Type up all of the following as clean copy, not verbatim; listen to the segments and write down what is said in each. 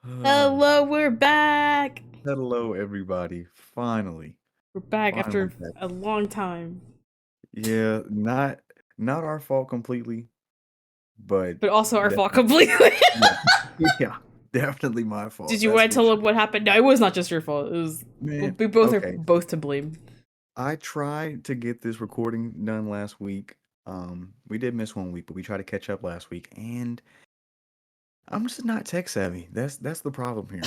Hello, we're back. Hello, everybody. Finally, We're back finally after back. a long time, Yeah, not our fault completely, but but also our fault definitely, completely. yeah, yeah, definitely my Did fault. you That's want to for tell sure. them what happened? No, it was not just your fault. It was Man, we both are okay. both to blame. I tried to get this recording done last week. We did miss 1 week, but we tried to catch up last week, and I'm just not tech savvy. That's the problem here.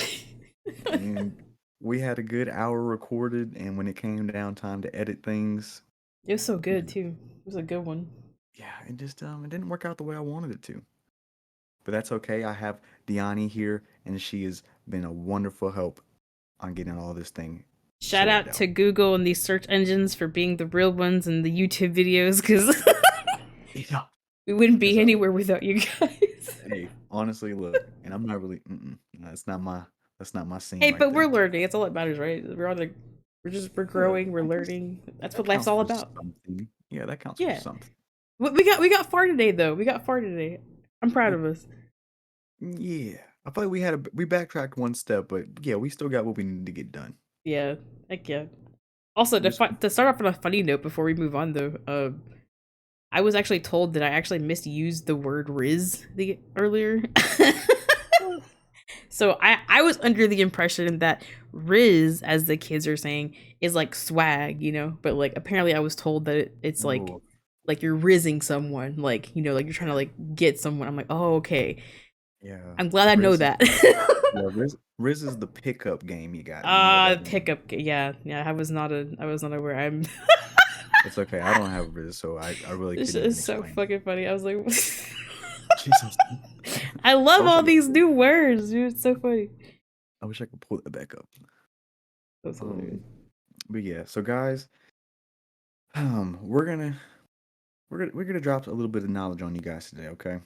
And we had a good hour recorded, and when it came down time to edit things, It was so good too. It was a good one. yeah, it didn't work out the way I wanted it to. But that's okay. I have Diani here, and she has been a wonderful help on getting all this thing Shout sorted out out. to Google and these search engines for being the real ones in the YouTube videos because Yeah, we wouldn't because be anywhere without you guys. hey, honestly, look, and I'm not really. No, that's not my scene Hey, right but we're there. learning. It's all that matters, right? We're Yeah, growing. We're I guess learning. That's that what life's counts all for about. something. Yeah, that counts for Yeah. something. We got far today though. We got far today. I'm proud Yeah, of us. yeah. I feel like we backtracked one step, but yeah, we still got what we needed to get done. Yeah. Heck yeah. Also, We just to start off on a funny note before we move on though, I was actually told that I actually misused the word Riz earlier. So I was under the impression that Riz, as the kids are saying, is like swag, but like apparently I was told that it's oh like you're rizzing someone, like like you're trying to like get someone. I'm like, oh okay. yeah, I'm glad I know Riz. that. Yeah, Riz is the pickup game you got. You know what that means. Pickup. Yeah, yeah. I was not aware. I'm. It's okay. I don't have Riz, so I really This couldn't is even so explain it. fucking funny. I was like, Jesus. I I love wish I all could these pull, new words, dude. It's so funny. I wish I could pull that back up. That's hilarious. Um, but yeah, so guys, we're gonna drop a little bit of knowledge on you guys today, okay?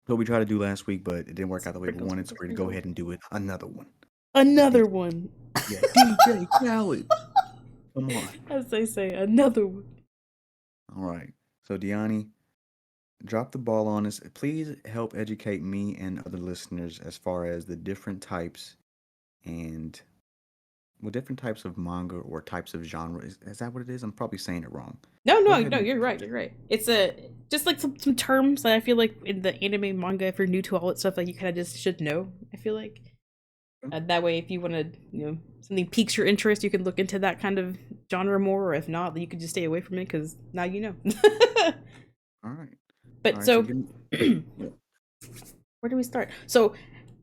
What we tried to do last week, but it didn't work out the way we Sprinkle, wanted, so sprinkle, we're gonna go sprinkle. ahead and do it another one. The Another DJ, one. yeah, DJ Khaled. Come on. As they say, another one. All right. So Diani, drop the ball on us. Please help educate me and other listeners as far as the different types and different types of manga or types of genre. Is that what it is? I'm probably saying it wrong. No, Go no, ahead no. and You're right. You're right. It's just like some terms that I feel like in the anime manga, if you're new to all that stuff, like you kind of just should know. I feel like that way, if you want to, something piques your interest, you can look into that kind of genre more. Or if not, you could just stay away from it because now you know. all right. All But right. So so, give me where yeah. do we start? So,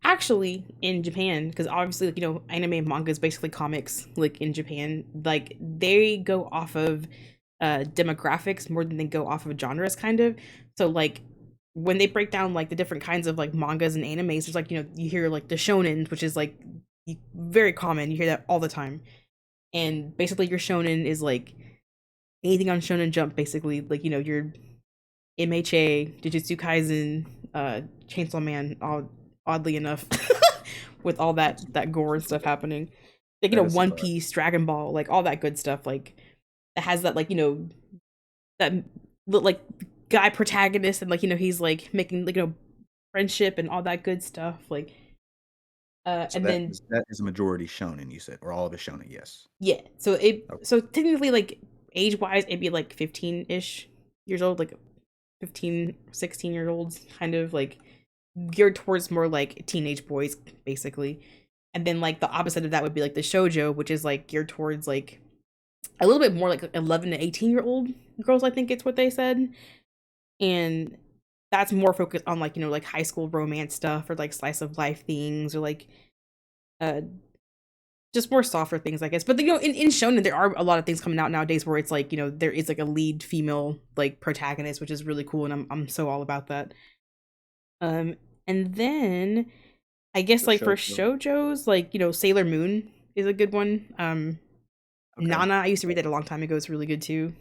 actually, in Japan, because obviously, like, anime and manga is basically comics. Like in Japan, like they go off of demographics more than they go off of genres, kind of. So, like when they break down like the different kinds of like mangas and animes, there's like you hear like the shonen, which is like very common. You hear that all the time, and basically your shonen is like anything on Shonen Jump, basically like your MHA, Jujutsu Kaisen, Chainsaw Man, oddly enough, with all that gore and stuff happening. Like, That is One surprising. Piece, Dragon Ball, like all that good stuff. Like that has that like that like guy protagonist, and like he's like making like friendship and all that good stuff. Like So and then that is a majority shonen, you said, or all of it shonen? Yes. yeah, Okay. so technically like age wise it'd be like 15-ish years old, like 15, 16 years olds, kind of like geared towards more like teenage boys, basically. And then like the opposite of that would be like the shojo, which is like geared towards like a little bit more like 11 to 18-year-old girls, I think it's what they said. And that's more focused on like like high school romance stuff or like slice of life things or like uh just more softer things, I guess. But in shonen there are a lot of things coming out nowadays where it's like there is like a lead female like protagonist, which is really cool, and I'm so all about that. um and then I guess The like for show. shoujos, like Sailor Moon is a good one. Okay. Nana, I used to read that a long time ago. It's really good too.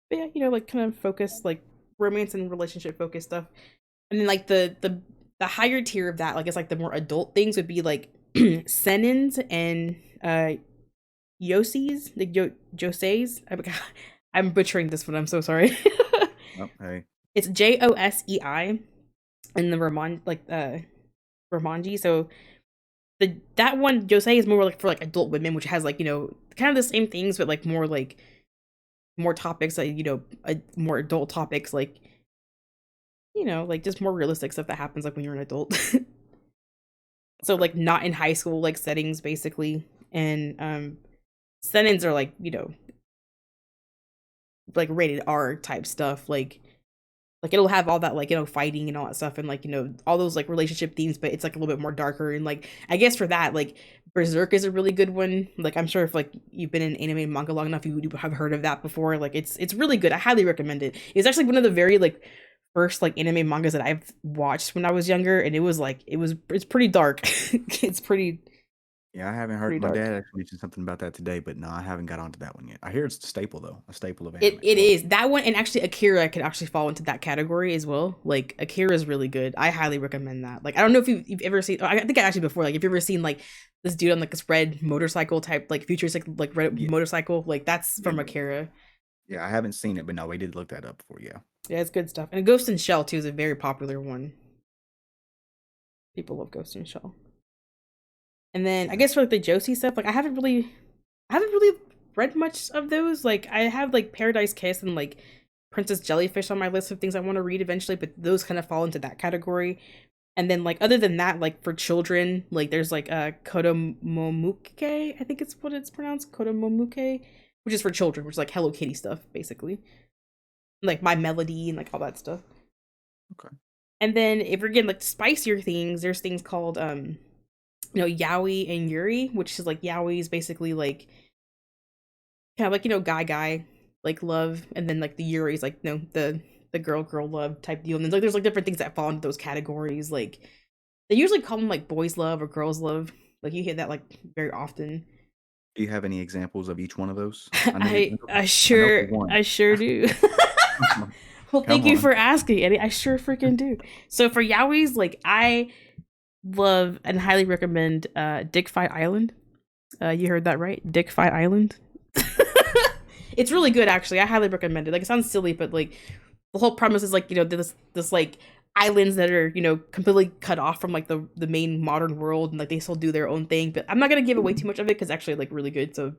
But yeah, like kind of focus like romance and relationship focused stuff. And then like the higher tier of that, like it's like the more adult things would be like senins and yoseis, like joseis. I'm butchering this one. I'm so sorry. Oh, hey. It's Josei, and the Ramon like for manji. So the that one Josei is more like for like adult women, which has like kind of the same things, but like more topics, like more adult topics, like like just more realistic stuff that happens like when you're an adult. So Okay. like not in high school like settings basically, and senins are like rated R type stuff, like it'll have all that like fighting and all that stuff and like all those like relationship themes, but it's like a little bit more darker. And like I guess for that, like Berserk is a really good one. Like I'm sure if like you've been in anime and manga long enough, you would have heard of that before. Like it's really good. I highly recommend it. It's actually one of the very like first like anime mangas that I've watched when I was younger, and it was like it's pretty dark. It's Yeah, I haven't heard. pretty My dark. dad actually mentioned something about that today, but no, I haven't got onto that one yet. I hear it's a staple though, a staple of It anime. it Well, is that one, and actually Akira could actually fall into that category as well. Like Akira is really good. I highly recommend that. Like I don't know if you've ever seen. I think I actually before. Like if you've ever seen like this dude on like this red motorcycle type, like futuristic like red yeah, motorcycle. Like that's yeah, from no, Akira. yeah. I haven't seen it, but no, we did look that up before. Yeah. Yeah, it's good stuff. And Ghost in Shell too is a very popular one. People love Ghost in Shell. And then I Yeah. guess for like the Josie stuff, like I haven't really read much of those. Like I have like Paradise Kiss and like Princess Jellyfish on my list of things I want to read eventually, but those kind of fall into that category. And then like other than that, like for children, like there's like Kodomomuke, I think it's what it's pronounced, Kodomomuke, which is for children, which is like Hello Kitty stuff, basically. Like My Melody and like all that stuff. Okay. And then if we're getting like spicier things, there's things called Yaoi and Yuri, which is like Yaoi is basically like kind of like guy like love, and then like the Yuri is like the girl love type deal. And then like there's like different things that fall into those categories. Like they usually call them like boys love or girls love. Like you hear that like very often. Do you have any examples of each one of those? I know. I I I know for sure one. I sure do. Well, thank Come you on. for asking, Eddie. I sure freaking do. So for yaois, like I love and highly recommend Dick Fight Island. You heard that right, Dick Fight Island. It's really good, actually. I highly recommend it. Like it sounds silly, but like the whole premise is like this like islands that are completely cut off from like the main modern world, and like they still do their own thing. But I'm not gonna give away too much of it because actually like really good. So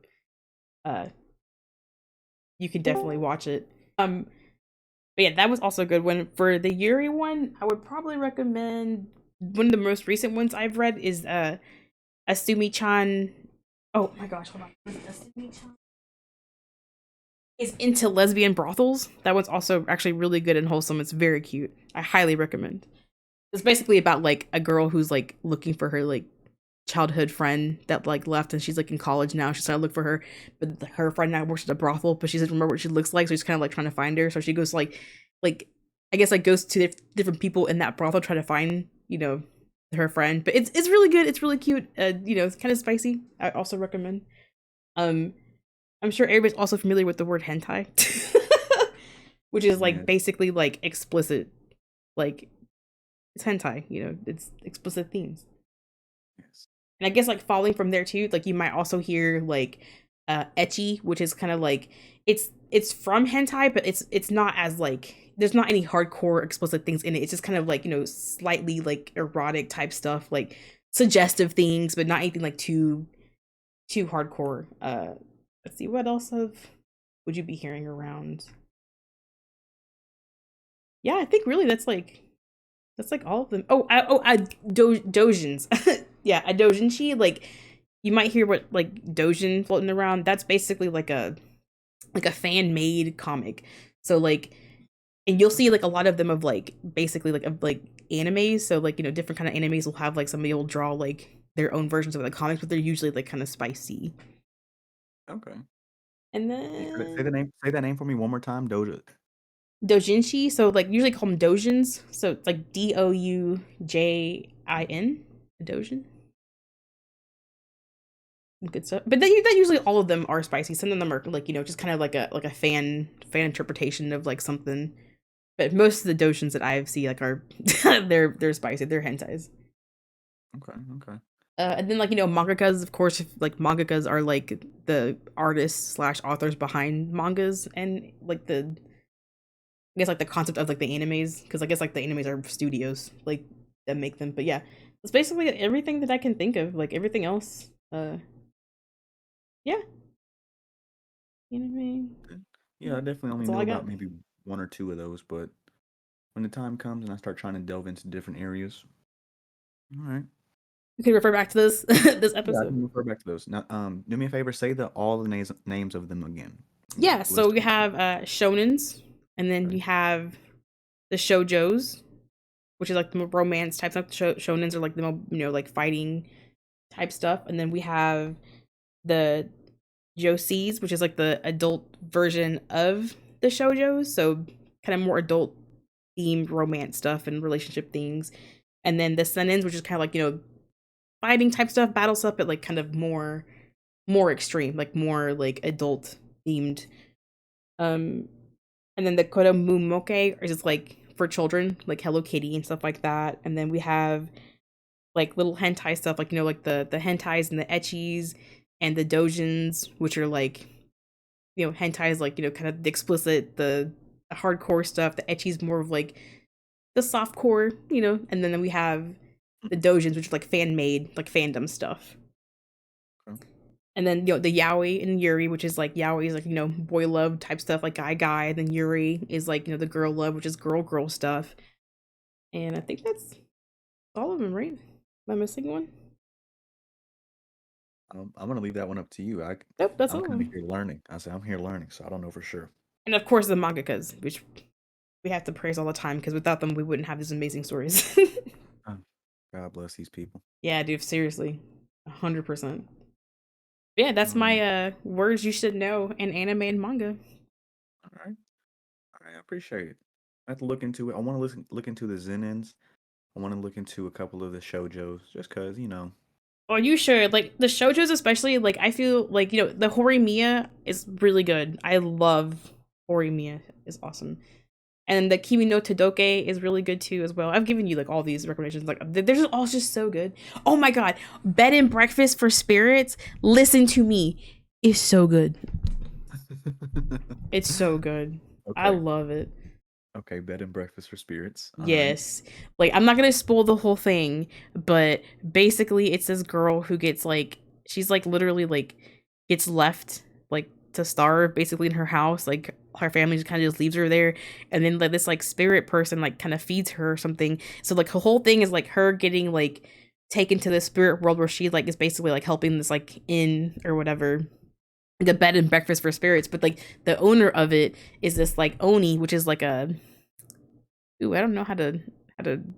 uh, you can definitely watch it. But yeah, that was also a good one. For the Yuri one, I would probably recommend one of the most recent ones I've read is Asumi-chan. Oh my gosh, hold on. Asumi-chan is into lesbian brothels. That one's also actually really good and wholesome. It's very cute. I highly recommend. It's basically about like a girl who's like looking for her like childhood friend that like left, and she's like in college now. She's trying to look for her, but her friend now works at a brothel, but she doesn't remember what she looks like, so she's kind of like trying to find her. So she goes like I guess like goes to different people in that brothel trying to find her friend. But it's really good. It's really cute. It's kind of spicy. I also recommend. Um, I'm sure everybody's also familiar with the word hentai, which is like Yeah. basically like explicit, like it's hentai. It's explicit themes. Yes. And I guess like falling from there too, like you might also hear like ecchi, which is kind of like it's from hentai, but it's not as like there's not any hardcore explicit things in it. It's just kind of like slightly like erotic type stuff, like suggestive things, but not anything like too hardcore. Let's see, what else would you be hearing around? Yeah, I think really that's like all of them. Dojins. Yeah, a dojinshi. Like you might hear what like dojin floating around. That's basically like a fan made comic. So like, and you'll see like a lot of them of like basically like of like animes. So like different kind of animes will have like somebody will draw like their own versions of the comics, but they're usually like kind of spicy. Okay. And Say the then name. Say that name for me one more time. Doja. dojinshi. So like usually call them dojins. So it's like Doujin. A dojin. Good stuff. But that usually all of them are spicy. Some of them are like just kind of like a fan interpretation of like something. But most of the doshins that I see like are they're spicy. They're hentais. Okay. Okay. And then like mangakas, of course. Like mangakas are like the artists slash authors behind mangas, and like I guess like the concept of like the animes, because I guess like the animes are studios. Like that make them. But yeah, it's basically everything that I can think of. Like everything else, yeah, you know what I mean. Yeah, I definitely only That's all know I got. about maybe one or two of those, but when the time comes and I start trying to delve into different areas, all right. You can refer back to this this Yeah, I episode. can refer back to those. Now, do me a favor, say all the names of them again. Yeah, so List we them again. have shonens, and then Okay. you have the shoujos, which is like the romance type stuff. Shonens are like the like fighting type stuff, and then we have the joseis, which is like the adult version of the shoujos, so kind of more adult themed romance stuff and relationship things. And then the senens, which is kind of like fighting type stuff, battle stuff, but like kind of more extreme, like more like adult themed. Um, and then the Kodomumoke is just like for children, like Hello Kitty and stuff like that. And then we have like little hentai stuff, like like the hentais and the ecchis and the dojins, which are like hentai is like kind of the explicit, the hardcore stuff. The ecchis more of like the soft core, and then we have the dojins, which is like fan made, like fandom stuff. Okay. And then the yaoi and yuri, which is like yaoi is like boy love type stuff, like guy, and then yuri is like the girl love, which is girl stuff. And I think that's all of them, right? Am I missing one? I'm gonna leave that one up to you. Nope, that's I'm all of kind of them. here learning. I say I'm here learning, so I don't know for sure. And of course the mangakas, which we have to praise all the time because without them we wouldn't have these amazing stories. Oh, God bless these people. Yeah, dude, seriously, 100%. Yeah, that's my Um, words you should know in anime and manga. all right, all right, I appreciate it. I have to look into it. I want to look into the Zenins. I want to look into a couple of the shoujos, just cause Oh, you should like the shoujos, especially. Like, I feel like the Horimiya is really good. I love Horimiya; is awesome, and the Kimi no Todoke is really good too as well. I've given you like all these recommendations. Like, they're just all just so good. Oh my god, Bed and Breakfast for Spirits. Listen to me, is so good. It's so good. I Okay, love it. okay, bed and breakfast for spirits. All right. Yes. Like, I'm not gonna spoil the whole thing, but basically it's this girl who gets like she's like literally like gets left like to starve basically in her house. Like her family just kind of just leaves her there, and then like this like spirit person like kind of feeds her or something. So like her whole thing is like her getting like taken to the spirit world where she like is basically like helping this like inn or whatever, the bed and breakfast for spirits. But like the owner of it is this like oni, which is like a ooh, I don't know how to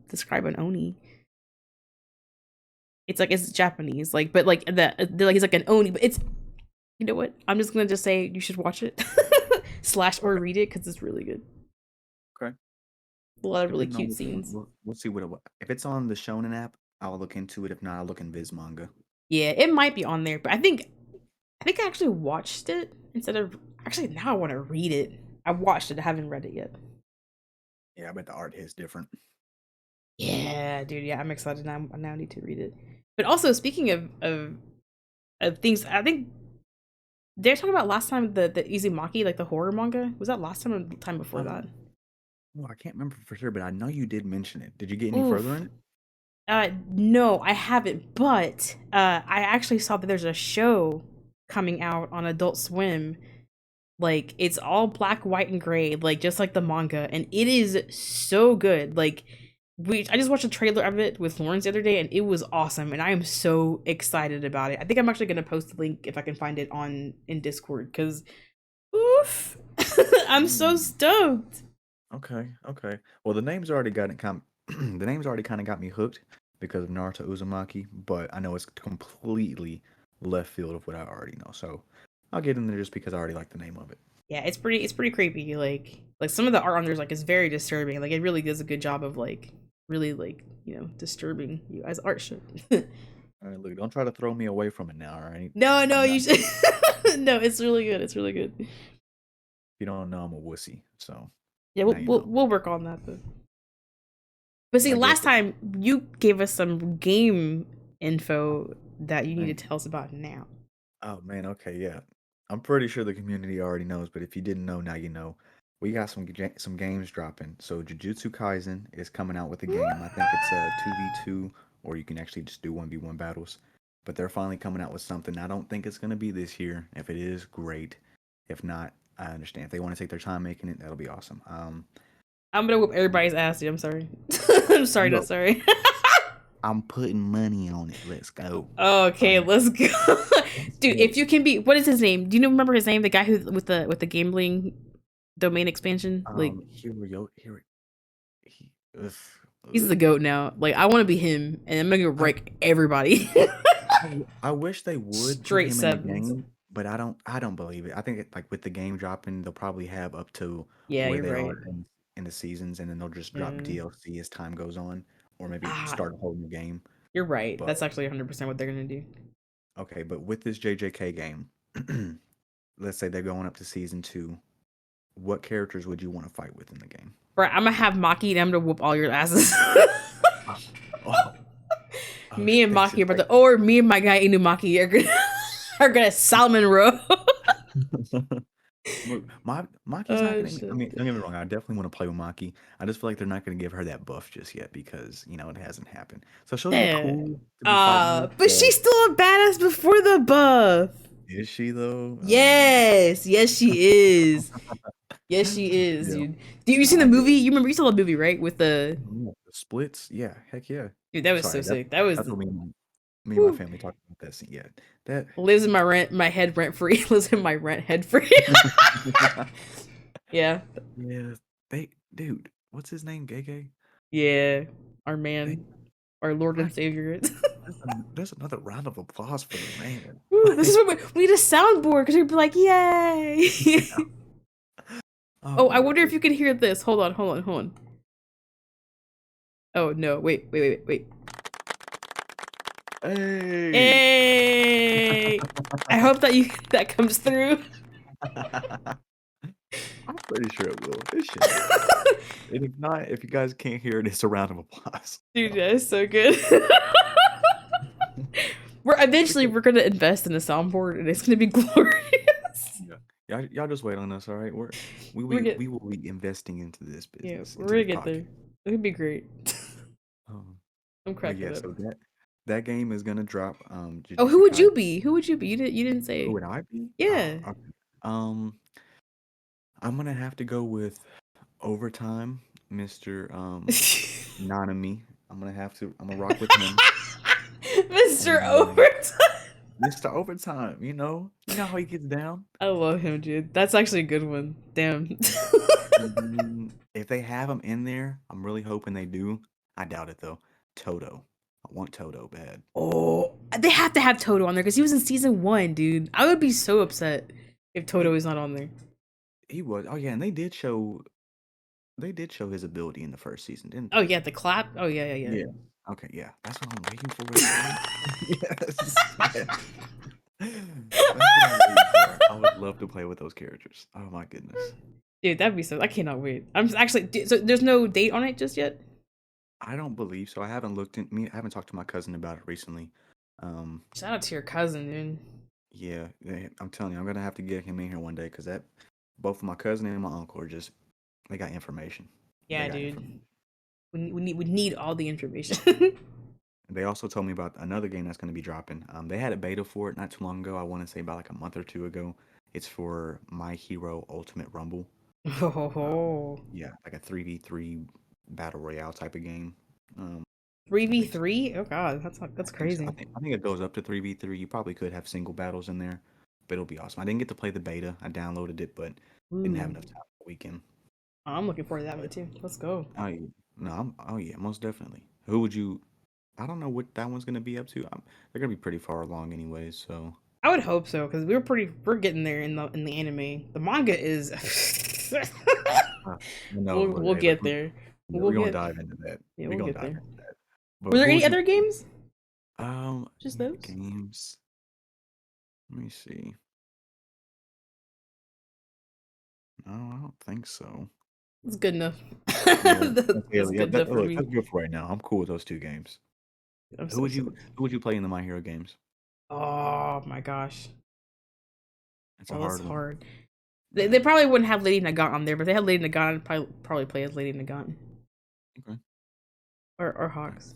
describe an oni. It's like it's Japanese, like but like like he's like an oni, but it's you know what? I'm just gonna just say you should watch it slash or Okay. read it because it's really good. Okay. A lot of really Depending on cute which one, scenes. we'll see if it's on the Shonen app. I'll look into it. If not, I'll look in Viz manga. Yeah, it might be on there, but I think I actually watched it instead of actually now I want to read it. I watched it, I haven't read it yet. Yeah, I bet the art is different. Yeah, dude. Yeah, I'm excited now. I now need to read it. But also, speaking of things, I think they're talking about last time the Izumaki, like the horror manga. Was that last time or the time before that? Um, well, I can't remember for sure, but I know you did mention it. Did you get any further in Oof. it? No, I haven't. But I actually saw that there's a show coming out on Adult Swim. Like it's all black, white, and gray, like just like the manga, and it is so good. Like I just watched a trailer of it with Lawrence the other day, and it was awesome, and I am so excited about it. I think I'm actually gonna post the link if I can find it on in Discord, because oof, I'm so Mm, stoked. okay, okay. Well, the name's already got it. The name's already kind of got me hooked because of Naruto Uzumaki, but I know it's completely left field of what I already know. So I'll get in there just because I already like the name of it. Yeah, it's pretty creepy. Like some of the art on there's like is very disturbing. Like it really does a good job of like really like disturbing you as art should. All right, look, don't try to throw me away from it now. All right, No, no, I'm you not. should. No, it's really good. It's really good. If you don't know, I'm a wussy. So Yeah, we'll now you we'll, know. we'll work on that though. But But see, I guess. last time you gave us some game info that you need Man. to tell us about now. Oh man, okay, yeah. I'm pretty sure the community already knows, but if you didn't know, now you know. we got some games dropping. So Jujutsu Kaisen is coming out with a game. I think it's a 2v2, or you can actually just do 1v1 battles. But they're finally coming out with something. I don't think it's gonna be this year. If it is, great. If not, I understand. If they want to take their time making it, that'll be awesome. I'm gonna whoop everybody's ass, dude. I'm sorry. I'm sorry, not Look, sorry. I'm putting money on it. Let's go. Okay, let's go. Dude, if Yes. you can be, what is his name? Do you remember his name? The guy who with the gambling domain expansion? Like, Here, he, ugh, he's ugh. the goat now. Like, I want to be him, and I'm gonna I, wreck everybody. I wish they would put Straight him in the sevens. game, but I don't believe it. I think like with the game dropping, they'll probably have up to Yeah, where you're they right. are in the seasons, and then they'll just drop Yeah. DLC as time goes on, or maybe Ah, start a whole new game. you're right. But That's actually 100% what they're gonna do. okay, but with this JJK game, let's say they're going up to season 2. What characters would you want to fight with in the game? Bro, I'm gonna have Maki and I'm gonna whoop all your asses. Oh, oh, Me and they Maki should are about like. to, or me and my guy Inumaki are gonna are gonna salmon row. Look, Maki's not Oh gonna. I shit. mean, don't get me wrong. I definitely want to play with Maki. I just feel like they're not gonna give her that buff just yet because it hasn't happened. So she'll be Yeah. cool to be fighting with. But she's still a badass before the buff. Is she though? Yes, yes she is. Yes she is, Yeah. dude. Do you seen Nah, the I get movie? it. You remember you saw the movie, right? With the Yeah, the splits. Yeah, heck yeah. dude, that was so Sorry, sick. That was that's what me and my whew, family talked about that scene. Yeah, that. lives in my head rent free. Lives in my rent head free. Yeah. Yeah, dude. What's his name? Gege. Yeah. Our They, man. Our Lord and like, Savior. there's another round of applause for the man. Woo, this is what we need a soundboard because we'd be like, yay. Oh Oh, my I wonder if goodness. you can hear this. Hold on, hold on, hold on. Oh no, wait. Hey. Hey! I hope that you that comes through. I'm pretty sure it will. It should. And if not, if you guys can't hear it, it's a round of applause. Dude, that is so good. We're gonna invest in a soundboard and it's gonna be glorious. Yeah. Y'all just wait on us, all right? We're get We will be investing into this yeah, business, we're into gonna this get there. podcast. It would be great. Um, I'm but cracking yeah, up. so that game is gonna drop. Oh, who Jujutsu would you Kaisen. be? Who would you be? You didn't Who say. would I be? Yeah. Okay. Um, I'm gonna have to go with Overtime, Mr. Nanami. I'm gonna rock with him. Mr. And Overtime. Mr. Overtime, you know how he gets down. I love him, dude. That's actually a good one. Damn. And then if they have him in there, I'm really hoping they do. I doubt it though. Toto. I want Toto bad. Oh, they have to have Toto on there because he was in season 1, dude. I would be so upset if Toto He is not on there. he was. Oh yeah, and they did show his ability in the first season, didn't Oh they? yeah, the clap. Oh yeah, Yeah. Okay, yeah. That's what I'm waiting for. Yes. Yes. That's what I'm waiting for. I would love to play with those characters. Oh my goodness. Dude, that'd be so. I cannot wait. So there's no date on it just yet. I don't believe so. I haven't talked to my cousin about it recently. Shout out to your cousin, dude. Yeah, I'm telling you, I'm gonna have to get him in here one day because that both my cousin and my uncle are just they got information. They Yeah, got dude. information. We need all the information. They also told me about another game that's gonna be dropping. They had a beta for it not too long ago. I want to say about like a month or two ago. It's for My Hero Ultimate Rumble. Oh, Yeah, like a 3v3 battle royale type of game. three I v think so. three. Oh god, that's I think so. crazy. I think it goes up to 3v3. You probably could have single battles in there, but it'll be awesome. I didn't get to play the beta. I downloaded it, but didn't have Ooh, enough time for the weekend. I'm looking forward to that one too. Let's go. Oh yeah. No, oh yeah, most definitely. Who would you I don't know what that one's gonna be up to. They're gonna be pretty far along anyways, so I would hope so because we're getting there in the anime. The manga is. uh, no, but We'll hey, look, get there. yeah, We'll we're gonna get dive into that. yeah, We're we'll gonna get dive there. into that. But Were there who any would you other games? Just any other those? games? Let me see. No, I don't think so. It's good enough. Yeah. Okay, That's yeah, good enough for look, me. that's good for right now. I'm cool with those two games. I'm so excited. Who would you play in the My Hero games? Oh my gosh. It's a Oh, that's hard one. hard. They probably wouldn't have Lady Nagant on there, but if they had Lady Nagant, I'd probably play as Lady Nagant Okay. or That's, Hawks.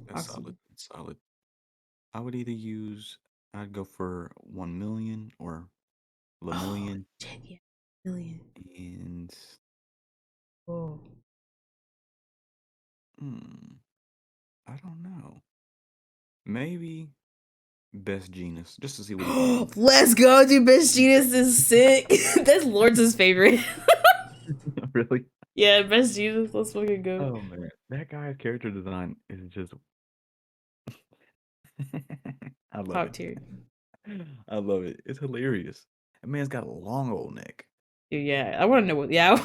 that's Hawks. solid. That's solid. I would either I'd go for 1 million or Oh, Lemillion, shit, yeah, million. and Oh, hmm, I don't know. Maybe Best Genus, just to see what he can do. let's go, dude. Best Genius is sick. That's Lord's favorite. Really? Yeah, Best Genius. Let's fucking go. Oh man, that guy's character design is just I love Top it. tier. I love it. It's hilarious. That man's got a long old neck. Dude, yeah, I want to know what. Yeah,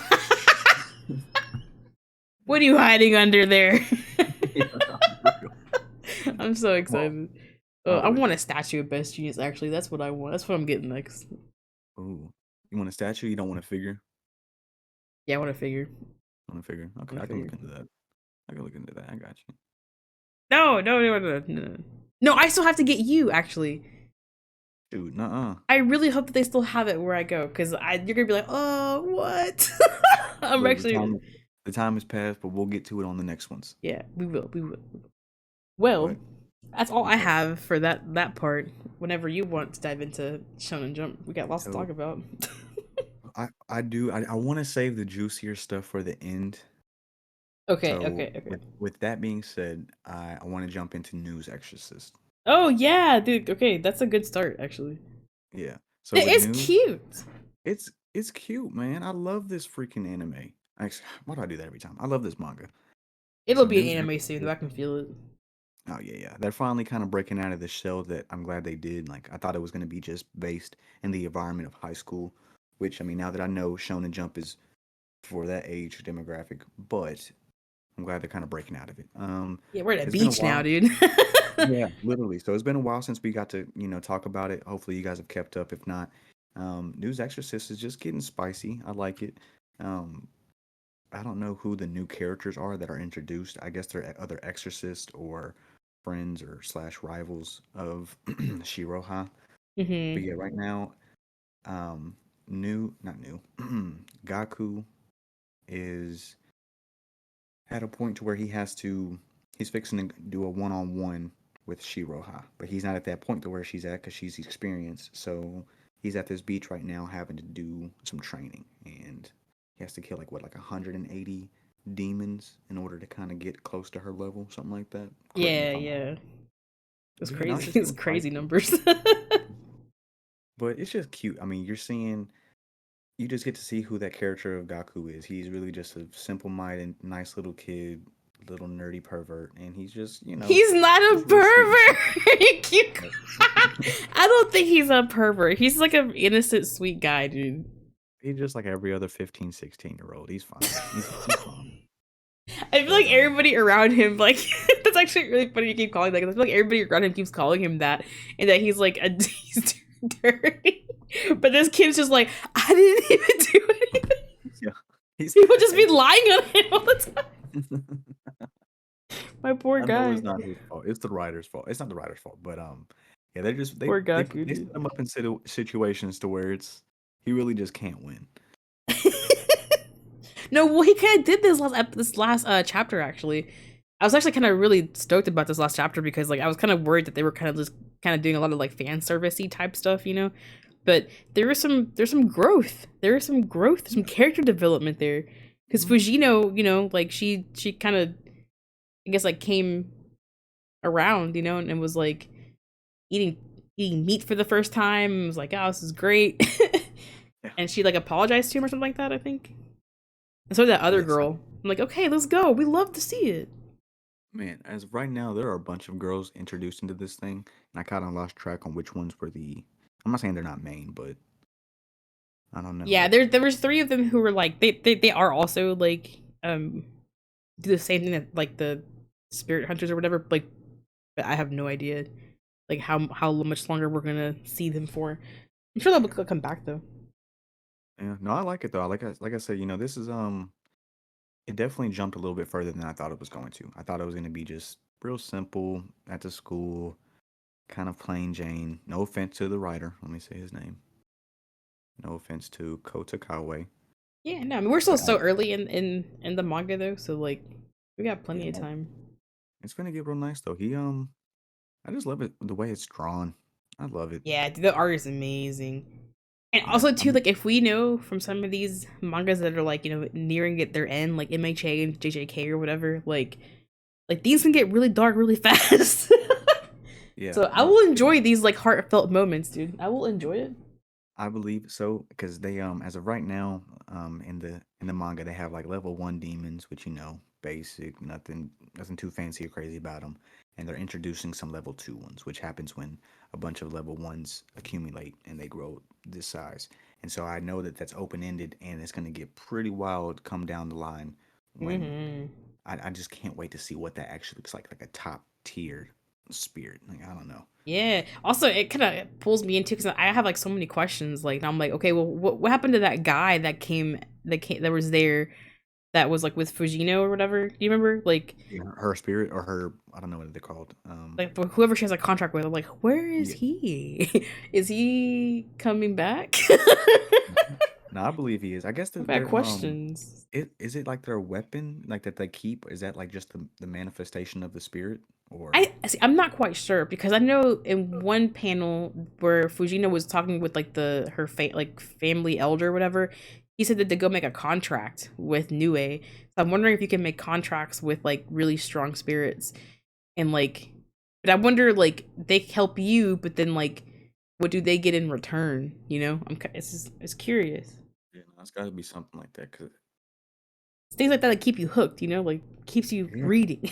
what are you hiding under there? Yeah, for real. I'm so Come on. excited. I Oh want yeah. a statue of Best Genius. Actually, that's what I want. That's what I'm getting next. Ooh. You want a statue? You don't want a figure? Yeah, I want to figure. Want a figure? I Okay, want I to can figure. look into that. I can look into that. I got you. No, no, no, no, no, no. No, I still have to get you. Actually, Dude, nuh-uh. I really hope that they still have it where I go, because you're gonna be like, oh, what? I'm Look, actually. the time has passed, but we'll get to it on the next ones. Yeah, we will. We will. Well, But that's all I okay. have for that part. Whenever you want to dive into Shonen Jump, we got lots to So talk about. I want to save the juicier stuff for the end. Okay, So okay, okay. with that being said, I want to jump into News Exorcist. Oh yeah, dude. Okay, that's a good start actually. Yeah. So It with is News, cute. it's cute, man. I love this freaking anime. Actually, why do I do that every time? I love this manga. It'll So be News an anime soon. Exorcist. I can feel it. Oh yeah, yeah. They're finally kind of breaking out of the shell that I'm glad they did. Like I thought it was going to be just based in the environment of high school, which I mean, now that I know Shonen Jump is for that age demographic, but I'm glad they're kind of breaking out of it. Yeah, we're at a It's been a beach now, while. dude. Yeah, literally. So it's been a while since we got to, talk about it. Hopefully you guys have kept up. If not, News Exorcist is just getting spicy. I like it. Um, I don't know who the new characters are that are introduced. I guess they're other exorcists or friends or slash rivals of Shiroha. But hmm yeah, right now, um, not new. Gaku is at a point to where he's fixing to do a one-on-one with Shiroha, but he's not at that point to where she's at because she's experienced. So he's at this beach right now having to do some training, and he has to kill like 180 demons in order to kind of get close to her level, something like that. Correct me Yeah, if I'm wrong. yeah. It's But yeah, no, it's crazy. just It's getting crazy spicy. numbers. But it's just cute. I mean, you just get to see who that character of Gaku is. He's really just a simple-minded, nice little kid, little nerdy pervert, and he's just, He's not a he's really sweet and stuff. pervert. You keep. But I don't think he's a pervert. He's like an innocent, sweet guy, dude. he's just like every other 15, 16-year-old. He's fine. He's fine. I feel But like everybody around him, like, that's actually really funny. You keep calling that. 'Cause I feel like everybody around him keeps calling him that, and that he's like he's dirty. But this kid's just like, I didn't even do anything. yeah, he's. People just be lying on him all the time. My poor I know guy. it's not his fault. It's the writer's fault. It's not the writer's fault, but yeah, they just Poor Gaku, they set dude. him up in situations to where he really just can't win. No, well, he kind of did this last chapter actually. I was actually kind of really stoked about this last chapter because like I was kind of worried that they were kind of just kind of doing a lot of like fan servicey type stuff, you know. But there's some growth. There is some growth, some character development there. Because Mhm. Fujino, you know, like she kind of I guess like came around, you know, and was like eating eating meat for the first time. And was like, oh, this is great. Yeah. And she like apologized to him or something like that, I think. And so did that other Yes, girl. I'm like, okay, let's go. We love to see it. man. As of right now, there are a bunch of girls introduced into this thing, and I kind of lost track on which ones were the. I'm not saying they're not main, but I don't know. Yeah, there was three of them who were like they are also like do the same thing that like the spirit hunters or whatever. Like, but I have no idea like how much longer we're gonna see them for. I'm sure they'll come back though. Yeah, no, I like it though. Like I said, this is it definitely jumped a little bit further than I thought it was going to. I thought it was going to be just real simple at the school, kind of plain Jane. No offense to the writer. Let me say his name. No offense to Kota Kawe, Yeah, no, I mean we're still but so early in the manga though, so like we got plenty of yeah, time. it's gonna get real nice though. I just love it the way it's drawn. I love it. Yeah, the art is amazing. And Yeah, also too, like if we know from some of these mangas that are like, nearing at their end, like MHA and JJK or whatever, like these can get really dark really fast. yeah, So I no will kidding. enjoy these like heartfelt moments, dude. I will enjoy it. I believe so because they as of right now in the manga they have like level 1 demons, which basic, nothing too fancy or crazy about them, and they're introducing some level 2 ones, which happens when a bunch of level 1s accumulate and they grow this size. And so I know that that's open ended and it's going to get pretty wild come down the line when Hmm. I just can't wait to see what that actually looks like a top tier spirit. Like I don't know. Yeah. Also, it kind of pulls me into because I have like so many questions. Like, I'm like, okay, well, what happened to that guy that was there that was like with Fujino or whatever? Do you remember? Yeah, her spirit or her, I don't know what they're called. Like whoever she has a contract with. I'm like, where is Yeah. he? Is he coming back? No, I believe he is. I guess I've got they're questions. is it like their weapon like that they keep? Is that like just the manifestation of the spirit or I see, I'm not quite sure because I know in one panel where Fujino was talking with like like family elder or whatever, he said that to go make a contract with Nue. So I'm wondering if you can make contracts with like really strong spirits and like, but I wonder like they help you, but then like, what do they get in return? It's curious. yeah, no, it's got to be something like that cuz It's things like that that keep you hooked. Like keeps you yeah. reading.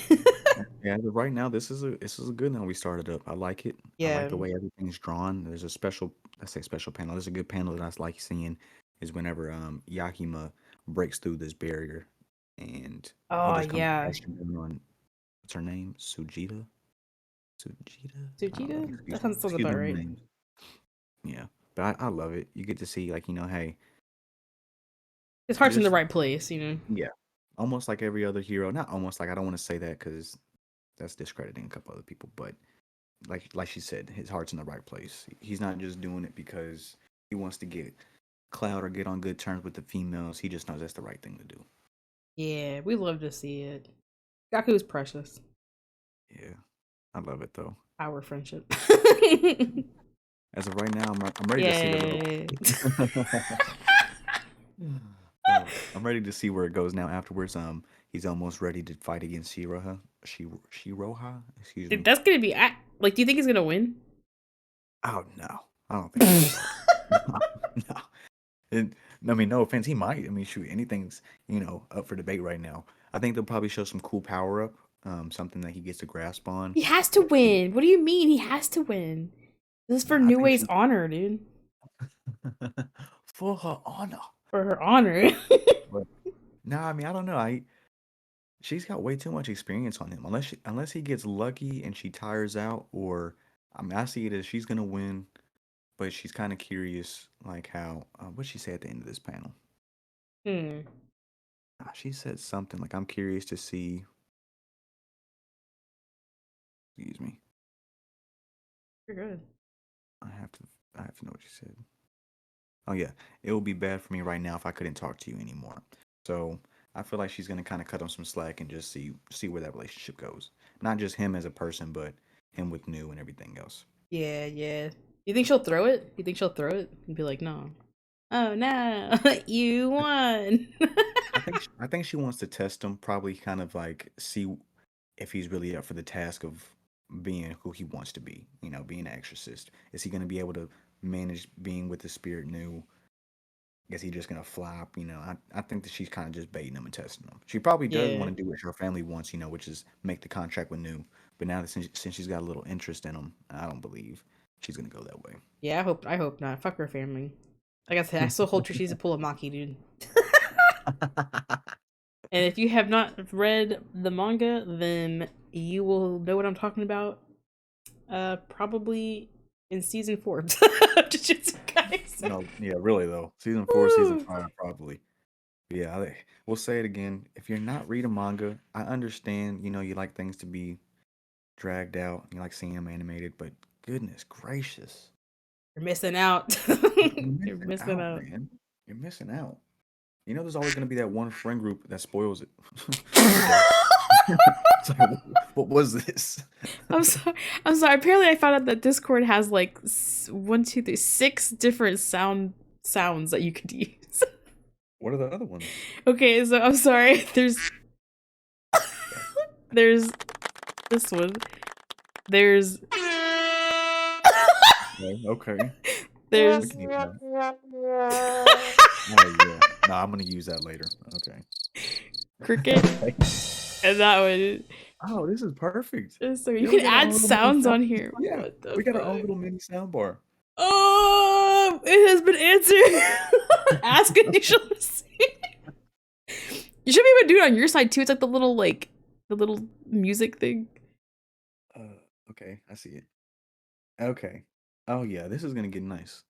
Yeah, but right now this is a good one we started up. I like it. I like Yeah. the way everything's drawn. There's a special, let's say special panel. There's a good panel that I like seeing is whenever Yakima breaks through this barrier and Oh others come yeah. crashing in on what's her name? Sujita? Sujita? I don't know. Sujita? That sounds Excuse about my right. names. Yeah. But I love it. You get to see like, hey, His heart's in the just right place. yeah. Almost like every other hero. Not almost like I don't want to say that because that's discrediting a couple other people, but like she said, his heart's in the right place. He's not just doing it because he wants to get clout or get on good terms with the females. He just knows that's the right thing to do. Yeah, we love to see it. Gaku's precious. Yeah. I love it though. Our friendship. As of right now, I'm ready to see the little Yeah. I'm ready to see where it goes now afterwards. He's almost ready to fight against Shiroha. Shiroha? Excuse Dude, me. that's gonna be. Like, do you think he's gonna win? Oh no. I don't think so. No. No. And, I mean, no offense, he might. I mean, shoot, anything's up for debate right now. I think they'll probably show some cool power up, something that he gets a grasp on. He has to win. What do you mean he has to win? This is for Nah, I think Nue's she honor, dude. for her honor. For her honor. But nah, I mean, I don't know. She's got way too much experience on him. Unless he gets lucky and she tires out, or I mean, I see it as she's gonna win, but she's kind of curious, like how what she say at the end of this panel. Hmm. She said something like, "I'm curious to see." Excuse me. You're good. I have to. I have to know what she said. Oh yeah, it would be bad for me right now if I couldn't talk to you anymore. So I feel like she's gonna kind of cut him some slack and just see where that relationship goes. Not just him as a person, but him with New and everything else. Yeah, yeah. You think she'll throw it? You think she'll throw it and be like, no? Oh no, you won. I think she wants to test him, probably kind of like see if he's really up for the task of being who he wants to be. Being an exorcist. Is he gonna be able to manage being with the spirit New? Guess he's just gonna flop. I think that she's kind of just baiting him and testing him. She probably does Yeah. want to do what her family wants, which is make the contract with New. But now that since she's got a little interest in him, I don't believe she's gonna go that way. Yeah, I hope not. Fuck her family. Like I said, I still hold she's a pull a Maki, dude. And if you have not read the manga, then you will know what I'm talking about. Probably in season 4 of Jujutsu Kaisen. No, yeah, really though. Season 4, season Woo! 5, probably. Yeah, we'll say it again. If you're not reading manga, I understand. You like things to be dragged out. You like seeing them animated, but goodness gracious, You're missing out. You're You're missing missing out, out. man. You're missing out. You know, there's always going to be that one friend group that spoils it. Okay. It's like, what was this? I'm sorry. I'm sorry. Apparently, I found out that Discord has like one, two, three, six different sounds that you could use. What are the other ones? Okay, so I'm sorry. There's this one. There's Okay. there's Oh yeah. No, I'm gonna use that later. Okay. cricket, and that one. Oh, this is perfect. So you Yeah, we can got our add own little mini sounds sound. on here. Yeah, What the we got our own fuck? little mini sound bar. Oh, it has been answered. Ask and you shall receive. You should be able to do it on your side too. It's like the little music thing. Okay, I see it. Okay. Oh yeah, this is gonna get nice.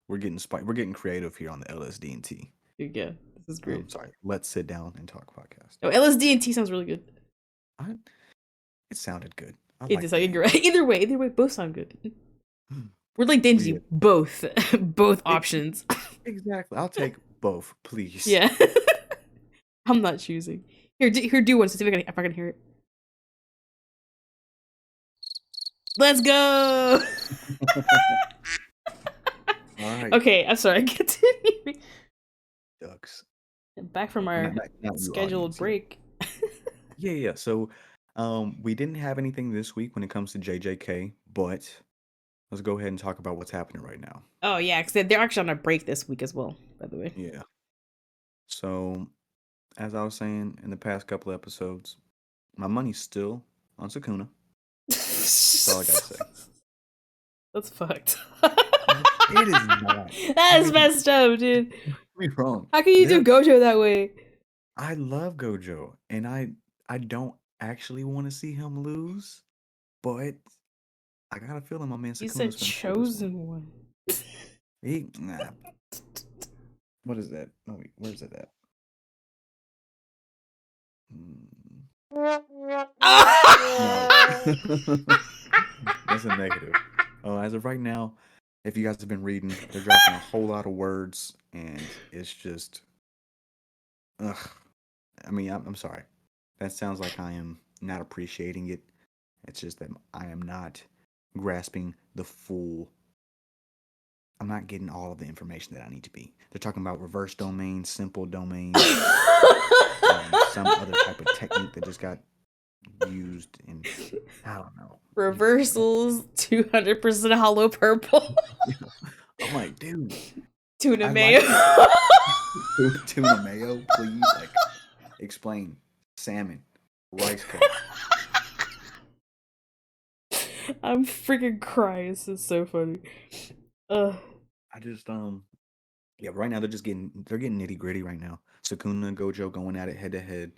We're getting creative here on the LSD&T. Yeah, this is great. Sorry. Let's sit down and talk podcast. Oh, LSD&T sounds really good. It sounded good. I It like is the like name. either way, both sound good. We're like Denji, Yeah. both options. Exactly. I'll take both, please. Yeah, I'm not choosing. Here, do one. So see if I can hear it. Let's go. All right. Okay, I'm sorry. Continue. Ducks. Back from our Not you, scheduled audience. break. Yeah. So, we didn't have anything this week when it comes to JJK, but let's go ahead and talk about what's happening right now. Oh yeah, because they're actually on a break this week as well. By the way. Yeah. So, as I was saying in the past couple episodes, my money's still on Sakuna. That's all I gotta say. That's fucked. It is not. That is messed up, dude. Don't get me wrong. How can you do Gojo that way? I love Gojo, and I don't actually want to see him lose, but I got a feeling my man You Sakuna's said gonna pull this chosen one. Nah. What is that? No, wait, where's it at? That's a negative. As of right now, if you guys have been reading, they're dropping a whole lot of words, and it's just, ugh. I mean, I'm sorry. That sounds like I am not appreciating it. It's just that I am not grasping the full. I'm not getting all of the information that I need to be. They're talking about reverse domains, simple domains, some other type of technique that just got used, and I don't know. Reversals, 200% hollow purple. I'm like, dude. Tuna mayo. Tuna mayo, please. Like, explain. Salmon, rice cup. I'm freaking crying. This is so funny. I just yeah, right now they're getting nitty gritty right now. Sakuna and Gojo going at it head to head.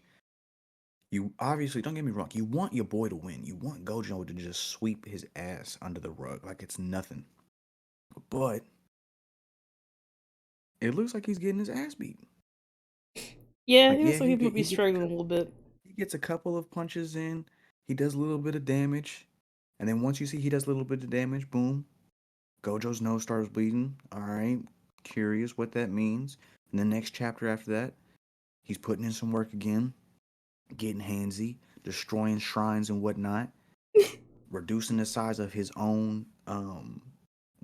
You obviously, don't get me wrong, you want your boy to win. You want Gojo to just sweep his ass under the rug like it's nothing. But it looks like he's getting his ass beat. Yeah, like, it looks like he might be struggling a little bit. He gets a couple of punches in. He does a little bit of damage. And then once you see he does a little bit of damage, boom. Gojo's nose starts bleeding. All right. Curious what that means. And the next chapter after that, he's putting in some work again. Getting handsy. Destroying shrines and whatnot. Reducing the size of his own,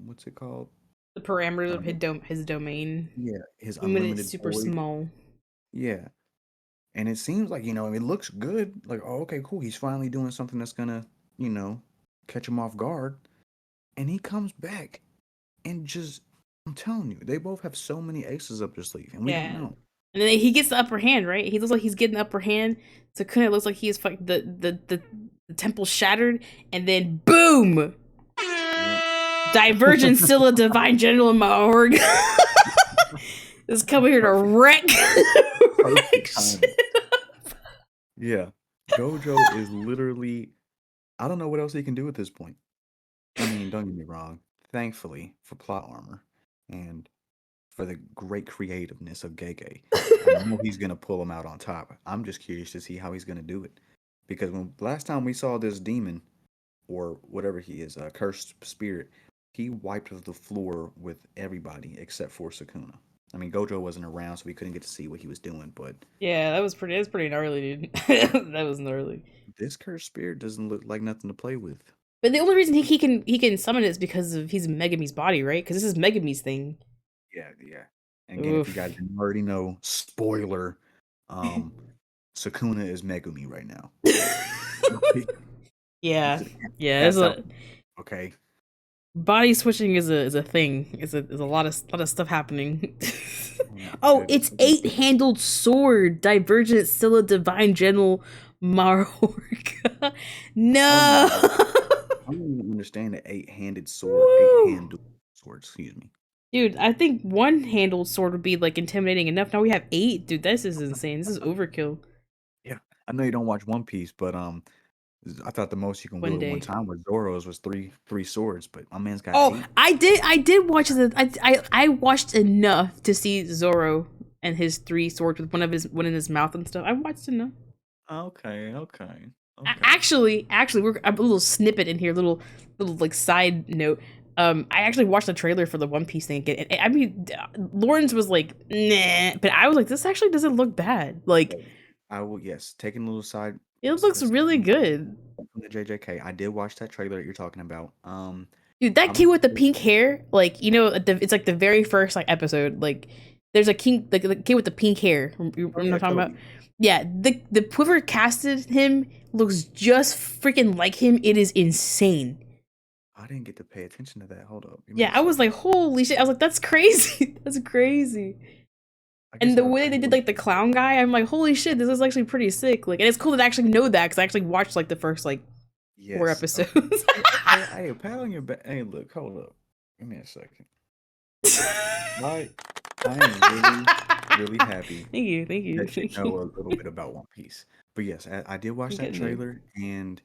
what's it called? The parameters of his domain. Yeah, his unlimited super void. Small. Yeah. And it seems like, it looks good. Like, oh, okay, cool. He's finally doing something that's gonna, catch him off guard. And he comes back and just, I'm telling you, they both have so many aces up their sleeve, and we don't know. And then he gets the upper hand, right? He looks like he's getting the upper hand. Sakuna looks like he's fucking the temple shattered, and then boom! Divergent Scylla Divine General in my org is coming here to wreck. Yeah. Gojo is literally, I don't know what else he can do at this point. I mean, don't get me wrong. Thankfully for plot armor and for the great creativeness of Gege, I know he's gonna pull him out on top. I'm just curious to see how he's gonna do it, because when last time we saw this demon, or whatever he is, a cursed spirit, he wiped the floor with everybody except for Sakuna. I mean, Gojo wasn't around, so we couldn't get to see what he was doing. But Yeah, that was pretty gnarly, dude. That was gnarly. this cursed spirit doesn't look like nothing to play with. But the only reason he can summon it is because of he's Megumi's body, right? Because this is Megumi's thing. Yeah, yeah. And again, if you guys Oof. didn't already know, spoiler, um, Sakuna is Megumi right now. Yeah, yeah. There's That's how. a Okay. body switching is a thing. Is a lot of stuff happening. Oh my Oh, it's goodness. eight-handled sword, Divergent Scylla Divine General Marorka. Oh No. my god. I don't even understand the eight-handed sword. Woo. Eight-handed sword, excuse me. Dude, I think one-handled sword would be like intimidating enough. Now we have eight. Dude, this is insane. This is overkill. Yeah. I know you don't watch One Piece, but I thought the most you can One wield at one day. time with Zoro's was three swords, but my man's got Oh, eight. I did watch the I watched enough to see Zoro and his three swords with one in his mouth and stuff. I watched enough. Okay, okay, okay. Actually, we're a little snippet in here, little like side note. I actually watched the trailer for the One Piece thing again. I mean, Lawrence was like, "Nah," but I was like, "This actually doesn't look bad. Like, Okay. I will, yes, taking a little side it looks really good." from the JJK. I did watch that trailer that you're talking about. Dude, that I'm kid gonna with the pink hair, like it's like the very first like episode. Like, there's a king, like the kid with the pink hair. You oh know what yeah, I'm talking about? Toby. Yeah, the whoever casted him looks just freaking like him. It is insane. I didn't get to pay attention to that. Hold up, give me Yeah, a I was second. like, holy shit! I was like, that's crazy. That's crazy. I And guess the way I they did would. like the clown guy, I'm like, holy shit, this is actually pretty sick. Like, and it's cool to actually know that because I actually watched like the first like four Yes. Okay. episodes. Hey, a pat on your back. Hey, look, hold up. Give me a second. I I am really happy Thank you, that you thank know you. a little bit about One Piece. But yes, I did watch I'm that getting there. trailer, and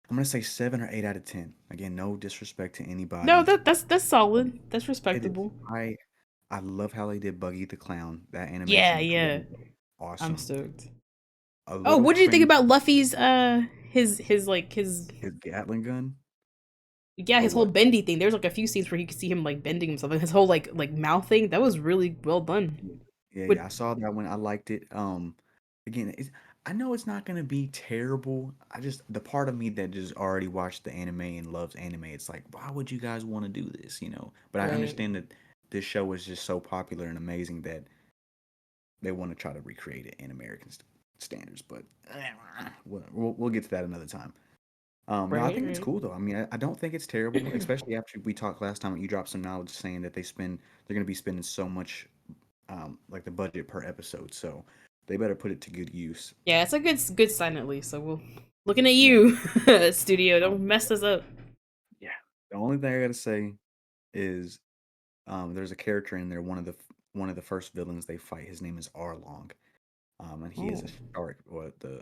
I'm gonna say 7 or 8 out of 10. Again, no disrespect to No, anybody. that's Um, solid. That's it is. respectable. I love how they did Buggy the Clown. That Yeah, animation looked yeah. really I'm awesome. stoked. A Oh, little what did you think cringe. about Luffy's his like his His Gatling gun yeah, or his whole what? bendy thing? There's like a few scenes where you could see him like bending himself and his whole like mouth thing. That was really well done. Yeah, yeah, With yeah. I saw that one. I liked it. Again, I know it's not gonna be terrible. I just the part of me that just already watched the anime and loves anime, it's like, why would you guys want to do this? You know. But I right. understand that this show is just so popular and amazing that they want to try to recreate it in American standards. But we'll get to that another time. No, I Right, think it's right. cool though. I mean, I don't think it's terrible, especially after we talked last time. You dropped some knowledge saying that they're going to be spending so much, like the budget per episode. So they better put it to good use. Yeah, it's a good sign at least. So we'll looking at Yeah. you, studio. Don't Um, mess us up. yeah. The only thing I got to say is, there's a character in there. One of the first villains they fight. His name is Arlong. And he is a Oh. shark. Or the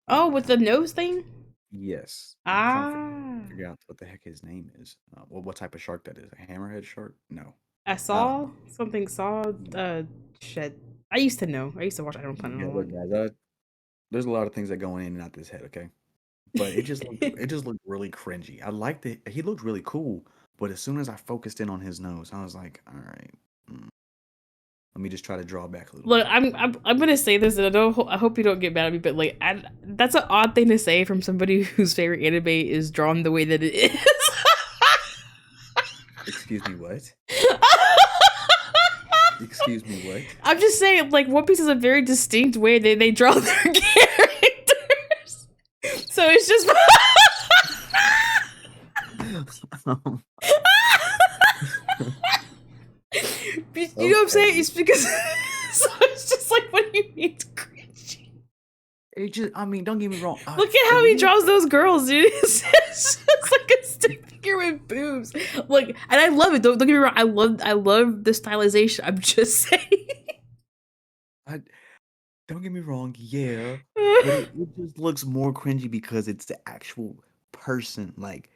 Oh, I with kind the of nose thing? yes. I'm trying to Ah. figure out what the heck his name is. What type of shark that is? A hammerhead shark? No. I Um, saw something saw shit. I used to know. I used to watch Animal Planet a yeah, lot. look, guys, there's a lot of things that go in and out this head, okay? But it just looked really cringy. I liked it. He looked really cool, but as soon as I focused in on his nose, I was like, all right, let me just try to draw back a little Look, bit. I'm gonna say this, and I hope you don't get mad at me, but like, that's an odd thing to say from somebody whose favorite anime is drawn the way that it is. Excuse me, what? Excuse me, what? I'm just saying, like, One Piece is a very distinct way they draw their characters. So it's just Um, you know what I'm saying? okay. It's because so it's just like what do you mean it's cringy? It just, I mean, don't get me wrong. Look at The how he minute, draws those girls, dude. It's just like a stick figure with boobs. Like, and I love it. Don't get me wrong. I love the stylization. I'm just saying. I don't get me wrong, yeah, but it just looks more cringy because it's the actual person. Like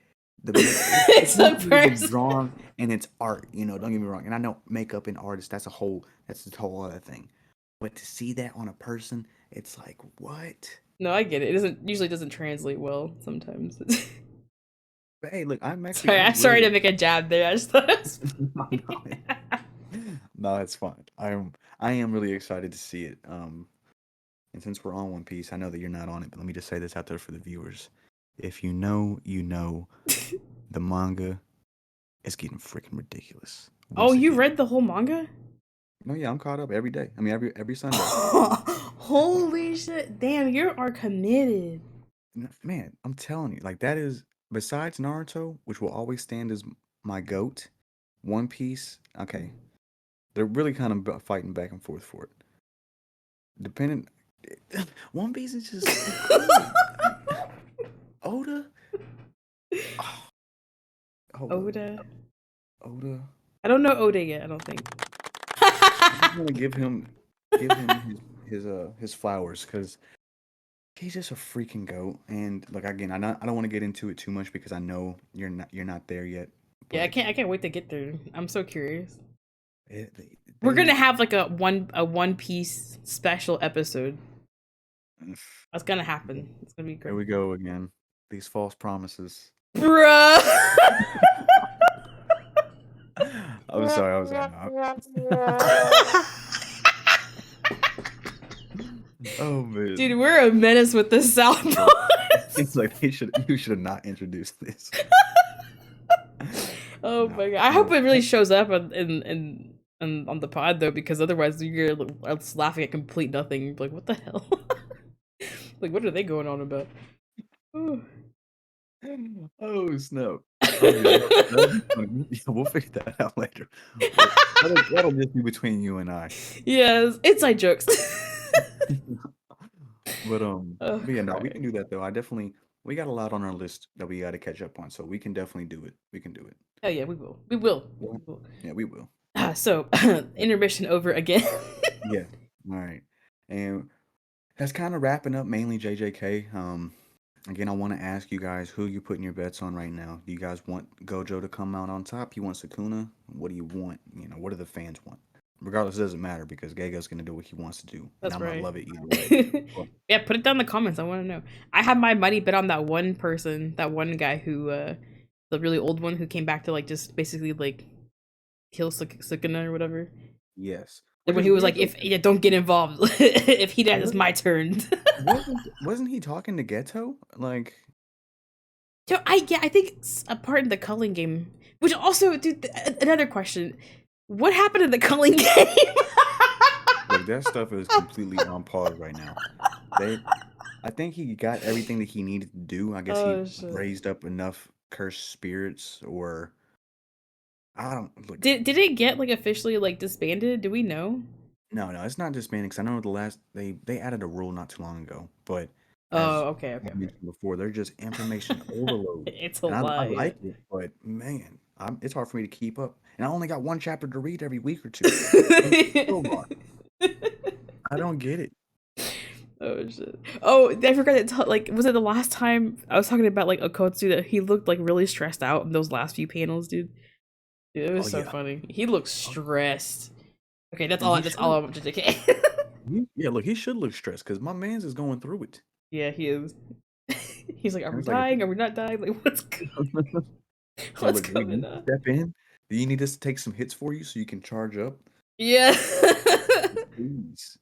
it's It's one a thing if it's person. drawn and it's art, you know. Don't get me wrong, and I know makeup and artists that's a whole other thing. But to see that on a person, it's like what? No, I get it. It doesn't usually doesn't translate well sometimes. But hey, look, Sorry, I'm I'm sorry to really make a jab there. I just thought it was no, no, funny. no, it's fine. I am really excited to see it. And since we're on One Piece, I know that you're not on it, but let me just say this out there for the viewers. If you know, you know, the manga is getting freaking ridiculous Oh, once you again. read the whole manga? No, yeah, I'm caught up every day. I mean, every Sunday. Holy shit. Damn, you are committed. Man, I'm telling you, like that is besides Naruto, which will always stand as my goat. One Piece, okay, they're really kind of fighting back and forth for it. Depending, One Piece is just so good. Oda, oh, hold up, Oda. Oda. I don't know Oda yet, I don't think. I just want to give him his flowers because he's just a freaking goat. And like again, I don't want to get into it too much because I know you're not there yet. Yeah, But I can't wait to get there. I'm so curious. it, We're they gonna have like a One Piece special episode. That's gonna happen. It's gonna be here great. we go again. These false promises. Bruh. I'm sorry, I was not. Oh man. Dude, we're a menace with the It's soundboards. like you should have not introduced this. Oh No, my god! I hope no. it really shows up on the pod though, because otherwise you're just laughing at complete nothing. Like, what the hell? Like, what are they going on about? Ooh. Oh snap. Oh yeah, that'll be funny. Yeah, we'll figure that out later. That'll just be between you and I. Yes, inside jokes. Oh, But yeah, no, we can crying. do that though. We got a lot on our list that we got to catch up on, so we can definitely do it. We can do it. Oh yeah, we will. We will. Yeah, We will. yeah, we will. So intermission over again. Yeah. All right. And that's kind of wrapping up mainly JJK. Again, I want to ask you guys who you putting your bets on right now. Do you guys want Gojo to come out on top? You want Sakuna? What do you want? You know, what do the fans want? Regardless, it doesn't matter because Gega's gonna do what he wants to do, and That's I'm gonna right. love it either way. But Yeah, put it down in the comments. I want to know. I have my money bet on that one person, that one guy who, the really old one who came back to like just basically like kill Sukuna or whatever. yes, Like which when is he was weird like, though. "If yeah, don't get involved. If he dies, it's Wasn't my turn." wasn't he talking to Geto? Like, So I think it's a part in the culling game. Which also, dude, another question: what happened in the culling game? look, that stuff is completely on pause right now. They, I think he got everything that he needed to do. I guess he Oh shit! raised up enough cursed spirits, or I don't look. Did it get like officially like disbanded? Do we know? No, no, it's not disbanding. Because I know they added a rule not too long ago, but Oh, as okay, I okay, okay. mentioned before, they're just information overload, It's a and I lie. Yeah. like it, but man, it's hard for me to keep up, and I only got one chapter to read every week or two. It's so hard. I don't get it. Oh shit! Oh, I forgot to tell. Like, was it the last time I was talking about like Okotsu that he looked like really stressed out in those last few panels, dude? Dude, it Oh was so yeah, funny. He looks oh, stressed. Okay, that's and all. he That's all I should. want to JK. Yeah, look, he should look stressed because my man's is going through it. Yeah, he is. He's like, are And we it's like, dying? Are we not dying? Like, it's like, what's look, do we going need to on? step in? Do you need us to take some hits for you so you can charge up? Yeah. Please.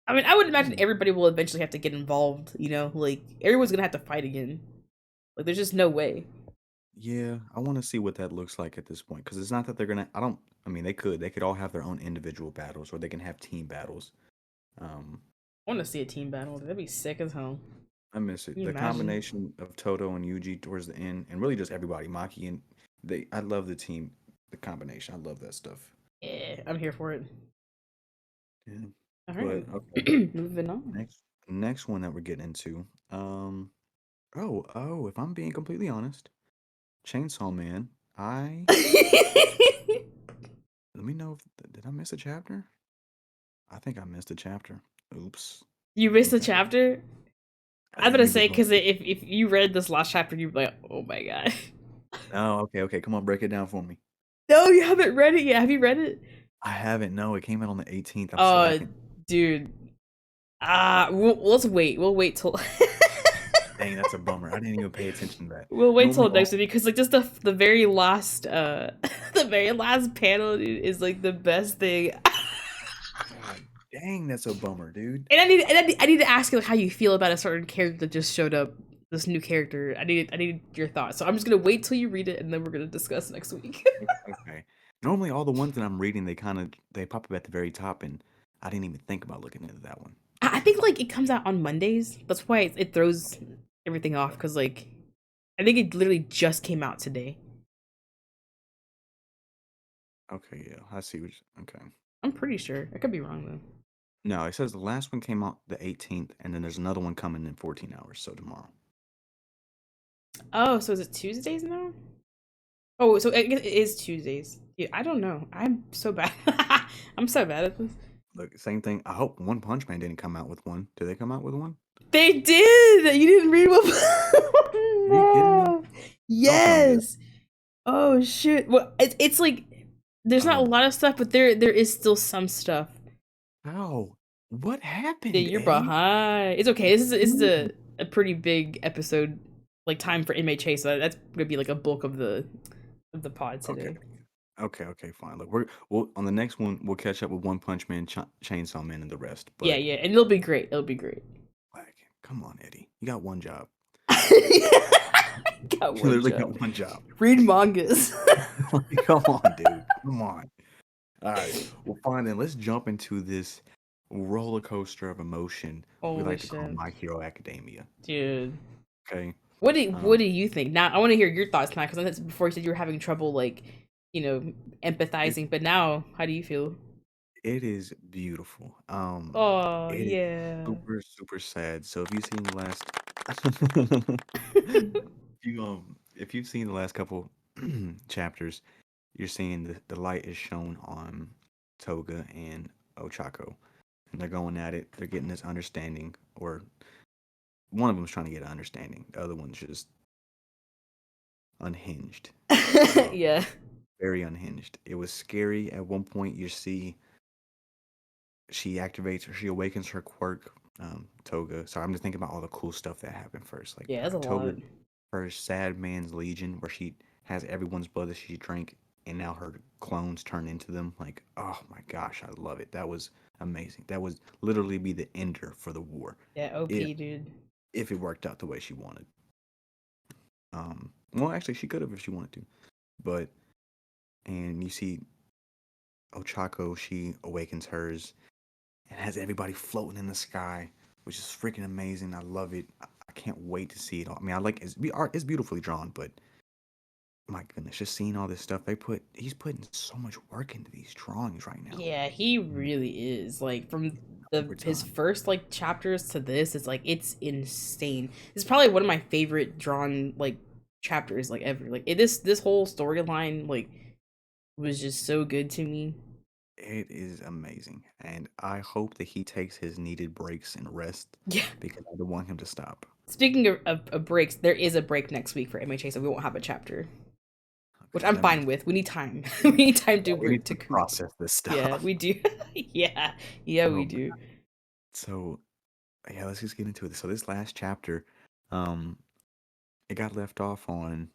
I mean, I would imagine Mm. everybody will eventually have to get involved. You know, like everyone's gonna have to fight again. Like, there's just no way. Yeah, I want to see what that looks like at this point because it's not that they're gonna. I mean, they could all have their own individual battles, or they can have team battles. Um, I want to see a team battle. That'd be sick as hell. I miss it. Can you The imagine? combination of Toto and Yuji towards the end, and really just everybody, Maki and they. I love the team, the combination. I love that stuff. Yeah, I'm here for it. Yeah. All But right, okay, moving on. next one that we're getting into. Oh, if I'm being completely honest, Chainsaw Man. Let me know if did I miss a chapter? I think I missed a chapter. Oops. You missed a Okay. chapter. I'm Let gonna me say just go. because if you read this last chapter, you'd be like, oh my god. Oh, okay. Come on, break it down for me. No, you haven't read it yet. Have you read it? I haven't. No, it came out on the 18th. I'm Uh, slacking. dude. Let's wait. We'll wait till. Dang, that's a bummer. I didn't even pay attention to that. We'll wait Normally, till next all week because like just the very last the very last panel dude, is like the best thing. God, dang, that's a bummer, dude. And I need to ask you like how you feel about a certain character that just showed up. This new character. I need your thoughts. So I'm just gonna wait till you read it and then we're gonna discuss next week. Okay. Normally, all the ones that I'm reading, they pop up at the very top, and I didn't even think about looking into that one. I think like it comes out on Mondays. That's why it throws everything off because like I think it literally just came out today. Okay, yeah, I see. Okay. I'm pretty sure. I could be wrong though. No, it says the last one came out the 18th, and then there's another one coming in 14 hours, so tomorrow. Oh, so is it Tuesdays now? Oh, so it is Tuesdays. Yeah, I don't know. I'm so bad. I'm so bad at this. Look, same thing. I hope One Punch Man didn't come out with one. Did they come out with one? They did. You didn't read what? Are you kidding me? No. Don't tell me that. Yes. Oh shit. Well, it's like there's not a Um, lot of stuff, but there is still some stuff. how? What Yeah, happened, you're Eddie? behind. It's okay. This is Ooh. a pretty big episode, like time for MHA. So that's gonna be like a bulk of the pod Okay. today. Okay, fine. Look, we'll on the next one we'll catch up with One Punch Man, Chainsaw Man, and the rest. Yeah, But yeah, and it'll be great. It'll be great. like, come on, Eddie, you got one job. Got You one literally job. got one job. Read mangas. Like, come on, dude. Come on. All right. Well, fine then. Let's jump into this roller coaster of emotion we Holy like to call shit, My Hero Academia. dude. Okay. What Um, do you think? Now I want to hear your thoughts now because that's before you said you were having trouble like, it empathizing. But now, how do you feel? it is beautiful. Oh It is yeah. super sad. So if you've seen the last, if you've seen the last couple chapters, you're seeing the light is shown on Toga and Ochako, and they're going at it. They're getting this understanding, or one of them's trying to get an understanding. The other one's just unhinged. Yeah. Very unhinged. It was scary. At one point, you see she activates or she awakens her quirk, Toga. So I'm just thinking about all the cool stuff that happened first. Like Yeah, that's a Toga, lot. her Sad Man's Legion, where she has everyone's blood that she drank, and now her clones turn into them. Like, oh my gosh, I love it. That was amazing. That was literally be the ender for the war, Yeah, if OP, dude. if it worked out the way she wanted. Well, actually, she could have if she wanted to, but and you see Ochako, she awakens hers and has everybody floating in the sky, which is freaking amazing. I love it. I can't wait to see it all. I mean, I like art is beautifully drawn, but my goodness, just seeing all this stuff he's putting so much work into these drawings right now. Yeah, he really is. Like from the Over his time. first like chapters to this, it's like it's insane. It's probably one of my favorite drawn like chapters like ever. Like this whole storyline like was just so good to me. It is amazing. And I hope that he takes his needed breaks and rest Yeah. because I don't want him to stop. Speaking of breaks, there is a break next week for MHA, so we won't have a chapter, which Okay, I'm that makes fine with. We need time. We need time yeah, we need to to coop. process this Yeah, stuff. we do. Yeah, yeah, we Um, do. so yeah, let's just get into it. So this last chapter, um, it got left off on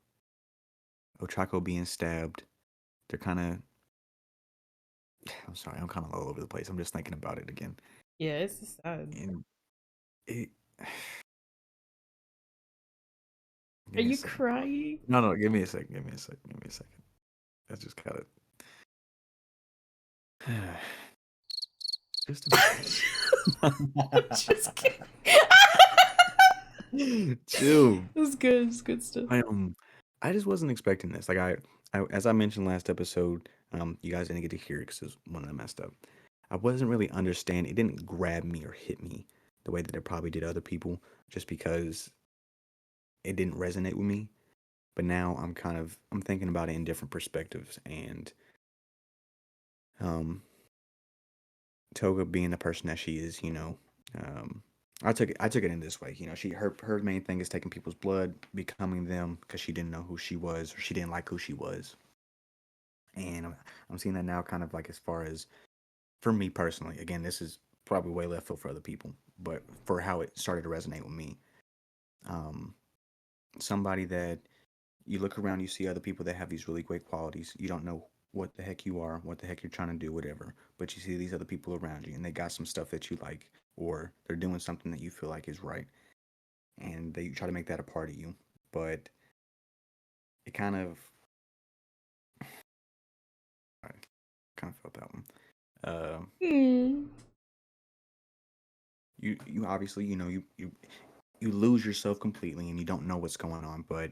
Ochako being stabbed. They're kind of, I'm sorry, I'm kind of all over the place. I'm just thinking about it again. Yeah, it's just sad. And it, Are give me a you second. crying? No, no, give me a second. Give me a second. Give me a second. That's just kind of, just Just kidding. chill. It's good. It's good stuff. I I just wasn't expecting this. Like as I mentioned last episode, you guys didn't get to hear it because it was one that I messed up. I wasn't really understanding. It didn't grab me or hit me the way that it probably did other people, just because it didn't resonate with me. But now I'm thinking about it in different perspectives, and um, Toga being the person that she is, um, I took it in this way. Her main thing is taking people's blood, becoming them because she didn't know who she was or she didn't like who she was. And I'm seeing that now kind of like as far as for me personally. Again, this is probably way left field for other people, but for how it started to resonate with me. Um, somebody that you look around, you see other people that have these really great qualities. You don't know what the heck you are, what the heck you're trying to do, whatever. But you see these other people around you, and they got some stuff that you like, or they're doing something that you feel like is right, and they try to make that a part of you. But it I kind of felt that one. Uh, Hmm. you obviously you lose yourself completely, and you don't know what's going on. But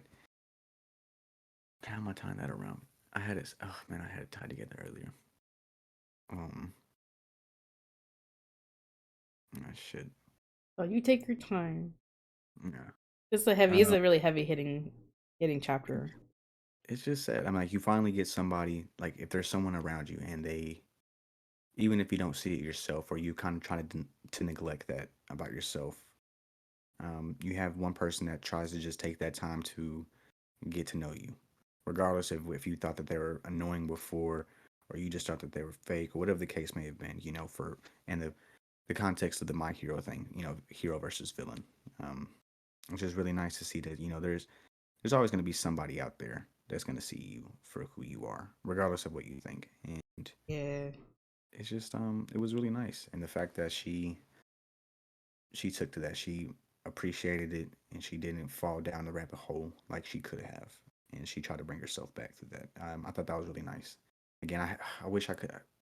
how am I tying that around? I had it. Oh man, I had it tied together earlier. Um, I should. Oh, you take your time. Yeah. It's Uh, a really heavy hitting chapter. it's just sad. I'm like, you finally get somebody, like, if there's someone around you, and they, even if you don't see it yourself, or you kind of try to neglect that about yourself, you have one person that tries to just take that time to get to know you, regardless of if you thought that they were annoying before, or you just thought that they were fake, or whatever the case may have been. For and the context of the my hero thing, hero versus villain, which is really nice to see that there's always going to be somebody out there that's going to see you for who you are, regardless of what you think. And Yeah. it's just it was really nice, and the fact that she took to that, she appreciated it, and she didn't fall down the rabbit hole like she could have, and she tried to bring herself back through that. I thought that was really nice. Again, I wish I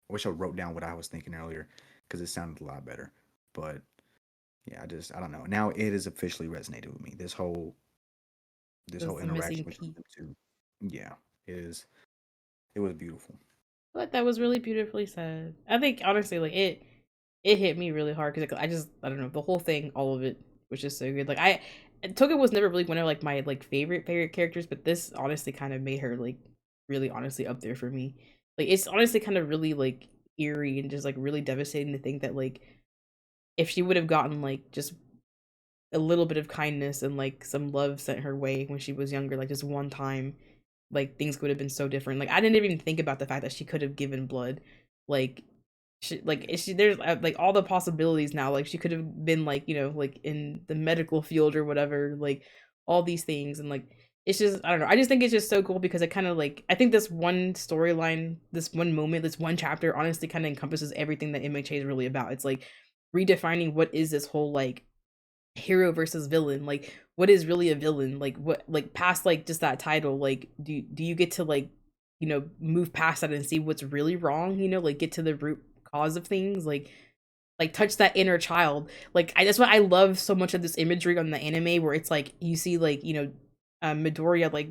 wish I wrote down what I was thinking earlier, because it sounded a lot better. But yeah, I don't know. Now it has officially resonated with me. This whole Was the missing interaction between piece. them two. Yeah, it was beautiful. But that was really beautifully said. I think honestly, like it hit me really hard because I don't know, the whole thing, all of it was just so good. Like Toga was never really one of like my like favorite characters, but this honestly kind of made her like really honestly up there for me. Like it's honestly kind of really like eerie and just like really devastating to think that like if she would have gotten like just a little bit of kindness and like some love sent her way when she was younger, like just one time, like things would have been so different. Like I didn't even think about the fact that she could have given blood. Like there's like all the possibilities now. Like she could have been like, like in the medical field or whatever, like all these things. And like it's just, I don't know, I just think it's just so cool because it kind of like, I think this one storyline, this one moment, this one chapter honestly kind of encompasses everything that MHA is really about. It's like redefining what is this whole like hero versus villain, like what is really a villain, like what, like past like just that title, like do you get to like move past that and see what's really wrong, like get to the root cause of things, like touch that inner child. Like that's what I love so much of this imagery on the anime, where it's like you see like Midoriya like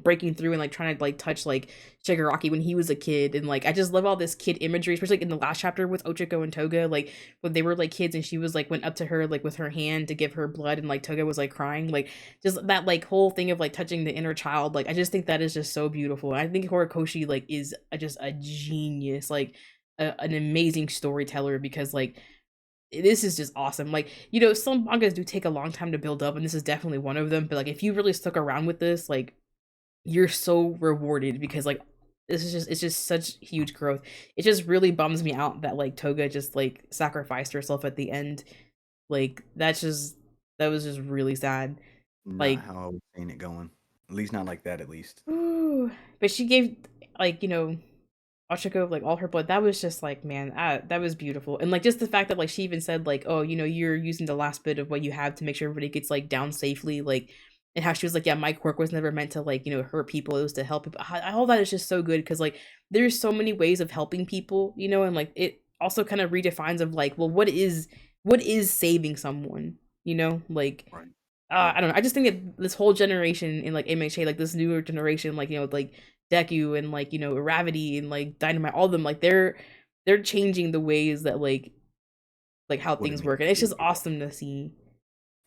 breaking through and like trying to like touch like Shigaraki when he was a kid, and like I just love all this kid imagery, especially like in the last chapter with Ochako and Toga, like when they were like kids and she was like went up to her like with her hand to give her blood, and like Toga was like crying, like just that like whole thing of like touching the inner child. Like I just think that is just so beautiful. I think Horikoshi like is just a genius, like an amazing storyteller, because like this is just awesome. Like, some mangas do take a long time to build up, and this is definitely one of them. But like, if you really stuck around with this, like, you're so rewarded, because like, it's just such huge growth. It just really bums me out that like Toga just like sacrificed herself at the end. Like, that was just really sad. Not Like, how I was seeing it going. At least not like that. At least. ooh, but she gave like Ochako like all her blood. That was just like, man, that was beautiful. And like just the fact that like she even said like, oh, you're using the last bit of what you have to make sure everybody gets like down safely, like, and how she was like, yeah, my quirk was never meant to like hurt people, it was to help people. All that is just so good, because like there's so many ways of helping people, and like it also kind of redefines of like, well, what is saving someone, like Right. Yeah. I don't know. I just think that this whole generation in like MHA, like this newer generation, like like Deku and like Gravity and like Dynamite, all of them, like they're changing the ways that like how What it things means work, and to it's be a just hero. awesome to see.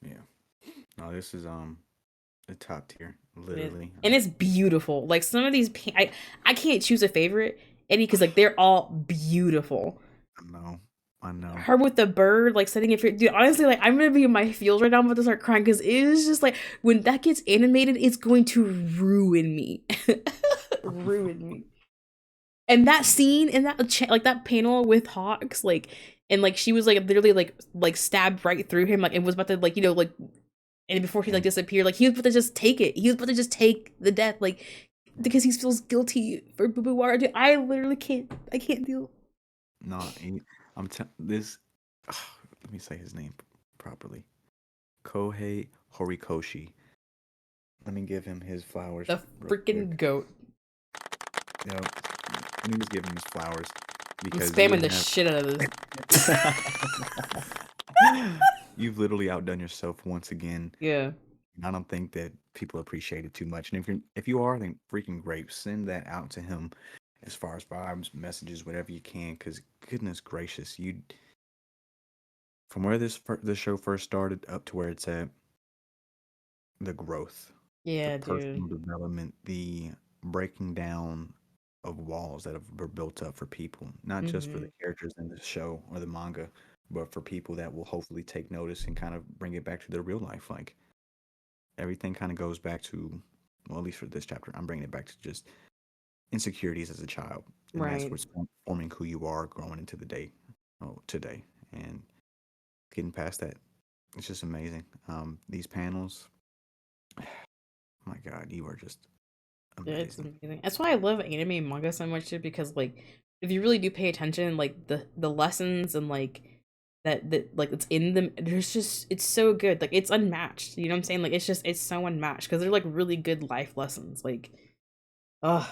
Yeah. No, this is the top tier, It is, literally. and it's beautiful. Like some of these, I can't choose a favorite, Eddie, because like they're all beautiful. I know. I know. Her with the bird, like setting it free. Dude, honestly, like I'm gonna be in my feels right now. I'm about to start crying, because it is just like when that gets animated, it's going to ruin me, ruin me. And that scene and that like that panel with Hawks, like, and like she was like literally like stabbed right through him, like, and was about to like like And before he like And disappeared, like he was about to just take it. He was about to just take the death, like because he feels guilty for Boo Boo Wara. Dude, I literally can't. I can't deal. no, this. Let me say his name properly. Kohei Horikoshi. Let me give him his flowers The real quick. freaking goat. You know, let me just give him his flowers I'm because you spamming the have. shit out of this. You've literally outdone yourself once again. Yeah. I don't think that people appreciate it too much. And if you are, then freaking great. Send that out to him as far as vibes, messages, whatever you can. Because goodness gracious, you from where this show first started up to where it's at, the growth, the Yeah, dude. personal development, the breaking down of walls that were built up for people, not just for the Mm-hmm. characters in the show or the manga, but for people that will hopefully take notice and kind of bring it back to their real life. Like everything kind of goes back to, well, at least for this chapter, I'm bringing it back to just insecurities as a child, and that's Right. what's forming who you are growing into the day, today, and getting past that. It's just amazing. These panels, my God, you are just Yeah, it's amazing. amazing. That's why I love anime and manga so much too, because like if you really do pay attention, like the lessons and like that like it's in them, there's just it's so good. Like it's unmatched. You know what I'm saying? Like it's so unmatched because they're like really good life lessons. Like oh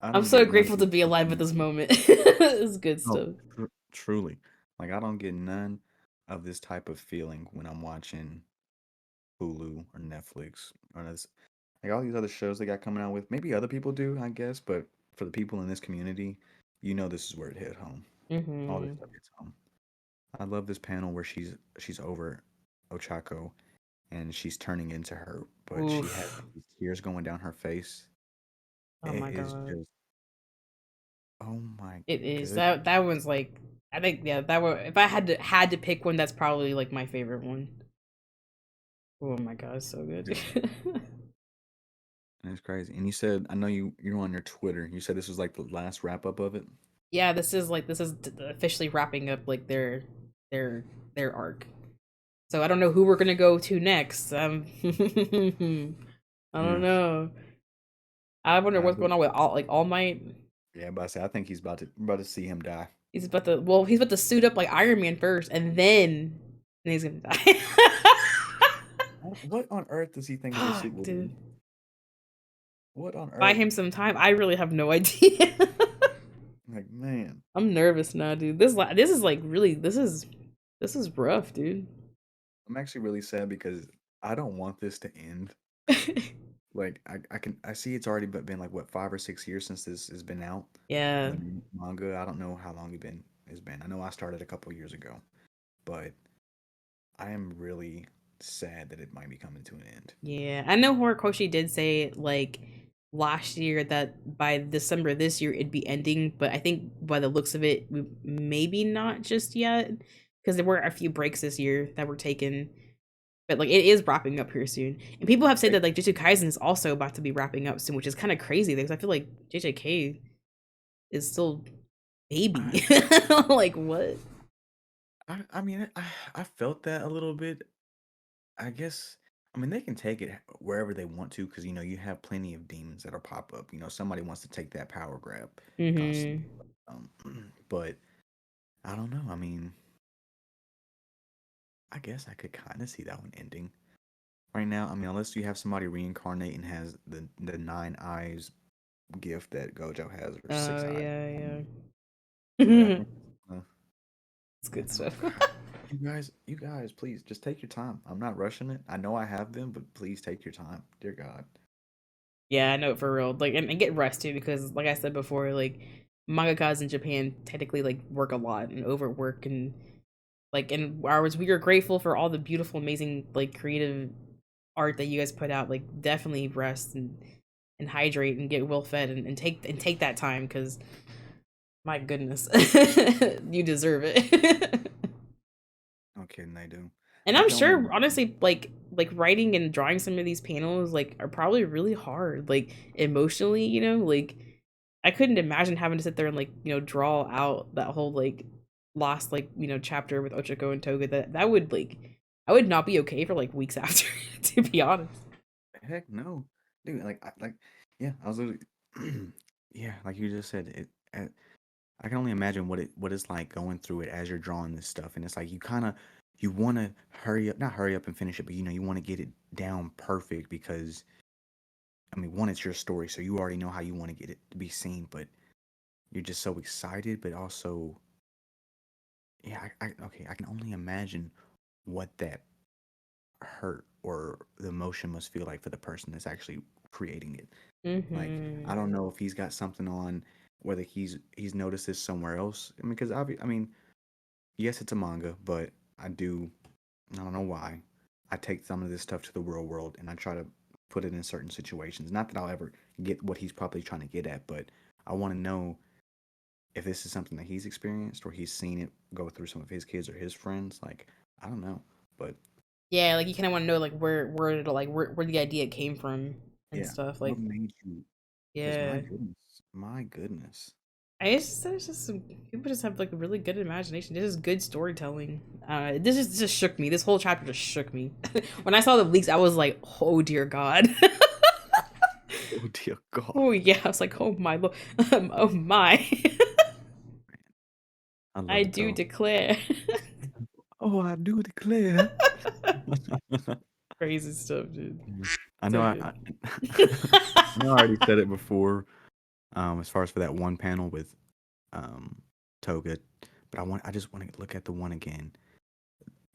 I I'm don't so get none of grateful to this be stuff alive in at this. this moment. It's good No, stuff. truly, like I don't get none of this type of feeling when I'm watching Hulu or Netflix or this, like all these other shows they got coming out with. Maybe other people do, I guess, but for the people in this community, this is where it hit home. All this Hmm. stuff hits home. I love this panel where she's over Ochako and she's turning into her, but she has Oof. like, these tears going down her face. Oh It my is god. just, oh my It is. good. That one's like I think yeah, that one if I had to pick one, that's probably like my favorite one. Oh my god, it's so good. It's crazy. And you said, I know you're on your Twitter. You said this was like the last wrap up of it. Yeah, this is officially wrapping up like their their arc. So I don't know who we're gonna go to next. I don't Yeah. know. I wonder I what's would, going on with All Might. yeah, but I say I think we're about to see him die. He's about to suit up like Iron Man first, and then he's gonna die. What on earth does he think his Fuck, suit will do? dude. What on Buy earth? him some time. I really have no idea. Like, man, I'm nervous now, dude. This is like really this is rough, dude. I'm actually really sad because I don't want this to end. Like, I see it's already been like what 5 or 6 years since this has been out. Yeah. The manga, I don't know how long it's been. I know I started a couple years ago, but I am really sad that it might be coming to an end. Yeah, I know Horikoshi did say like last year that by December this year it'd be ending, but I think by the looks of it, maybe not just yet because there were a few breaks this year that were taken. But like it is wrapping up here soon, and people have said Right? that like Jujutsu Kaisen is also about to be wrapping up soon, which is kind of crazy because I feel like JJK is still I baby. Like what? I mean I felt that a little bit. I guess I mean they can take it wherever they want to because you have plenty of demons that'll pop up. Somebody wants to take that power grab constantly. Mm-hmm. Um, but I don't know. I mean, I guess I could kind of see that one ending right now. I mean, unless you have somebody reincarnate and has the nine eyes gift that Gojo has, or six Oh eyes. yeah, But I yeah. think It's I good don't know. stuff. You guys, please just take your time. I'm not rushing it. I know I have them, but please take your time. Dear God. Yeah, I know for real. Like, and get rest too, because like I said before, like mangakas in Japan technically like work a lot and overwork and like and ours we are grateful for all the beautiful, amazing, like creative art that you guys put out. Like, definitely rest and hydrate and get well fed and take that time because my goodness, you deserve it. No kidding, they do. And I I'm can only sure, imagine. honestly, like writing and drawing some of these panels like are probably really hard, like emotionally, like I couldn't imagine having to sit there and like, draw out that whole like lost like, chapter with Ochako and Toga. That would like I would not be okay for like weeks after, to be honest. Heck no, dude. Yeah, I was literally, yeah, like you just said, I can only imagine what it's like going through it as you're drawing this stuff, and it's like you want to hurry up, not hurry up and finish it, but you want to get it down perfect because I mean, one, it's your story, so you already know how you want to get it to be seen, but you're just so excited, but also, yeah, okay, I can only imagine what that hurt or the emotion must feel like for the person that's actually creating it. Like, I don't know if he's got something on, whether he's noticed this somewhere else. I mean, because I mean, yes, it's a manga, but I don't know why. I take some of this stuff to the real world and I try to put it in certain situations. Not that I'll ever get what he's probably trying to get at, but I want to know if this is something that he's experienced or he's seen it go through some of his kids or his friends. Like, I don't know, but Yeah, like you kind of want to know like where the idea came from and yeah, stuff. what Like, made you? Because yeah, my goodness. it's just people just have like a really good imagination. This is good storytelling. This just shook me. This whole chapter just shook me. When I saw the leaks, I was like, oh dear God. Oh dear God, Oh yeah, I was like, oh my lord, oh my. I I love it do though. declare. Oh, I do declare. Crazy stuff, dude. Mhm. I know So I good. I know I already said it before, as far as for that one panel with um Toga, but I just want to look at the one again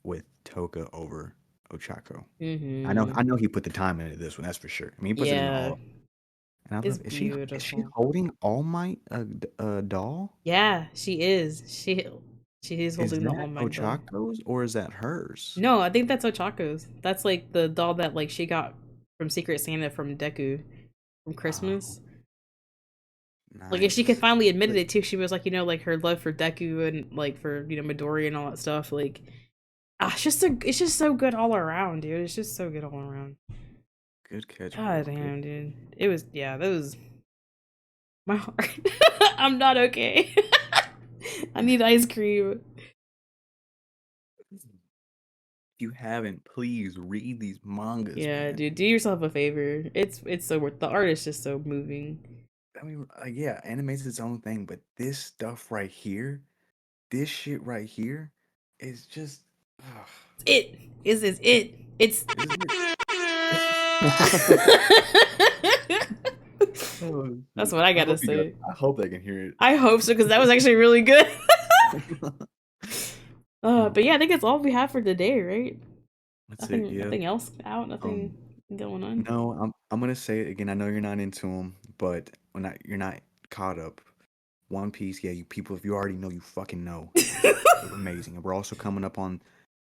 with Toga over Ochako. Hmm. I know he put the time into this one, that's for sure. I mean, he puts it in Yeah, all. And I it's love is she beautiful. holding All Might a doll? Yeah, she is. She is Is holding the All that Might doll. Ochako's or is that hers? No, I think that's Ochako's. That's like the doll that like she got from Secret Santa from Deku from Oh, Christmas. Like, if she could nice. finally admitted But it too, she was like, like her love for Deku and like for Midori and all that stuff. Like, it's just so good all around, dude. It's just so good all around. good catch, God bro. Good. damn, dude. It was that was my heart. I'm not okay. I need ice cream. If you haven't, please read these mangas, Yeah, man. dude, do yourself a favor. It's so worth. The art is just so moving. I mean, yeah, anime's its own thing, but this stuff right here, this shit right here, is just, ugh, It is it. It's. this is it. Oh, That's shit. what I gotta say. I hope they can hear it. I hope so because that was actually really good. Oh, But yeah, I think that's all we have for today, right? that's it. Yeah. Nothing else out. Um. Nothing going on. No, I'm gonna say it again. I know you're not into them, but you're not caught up. One Piece, yeah, you people, if you already know, you fucking know. It's amazing. And we're also coming up on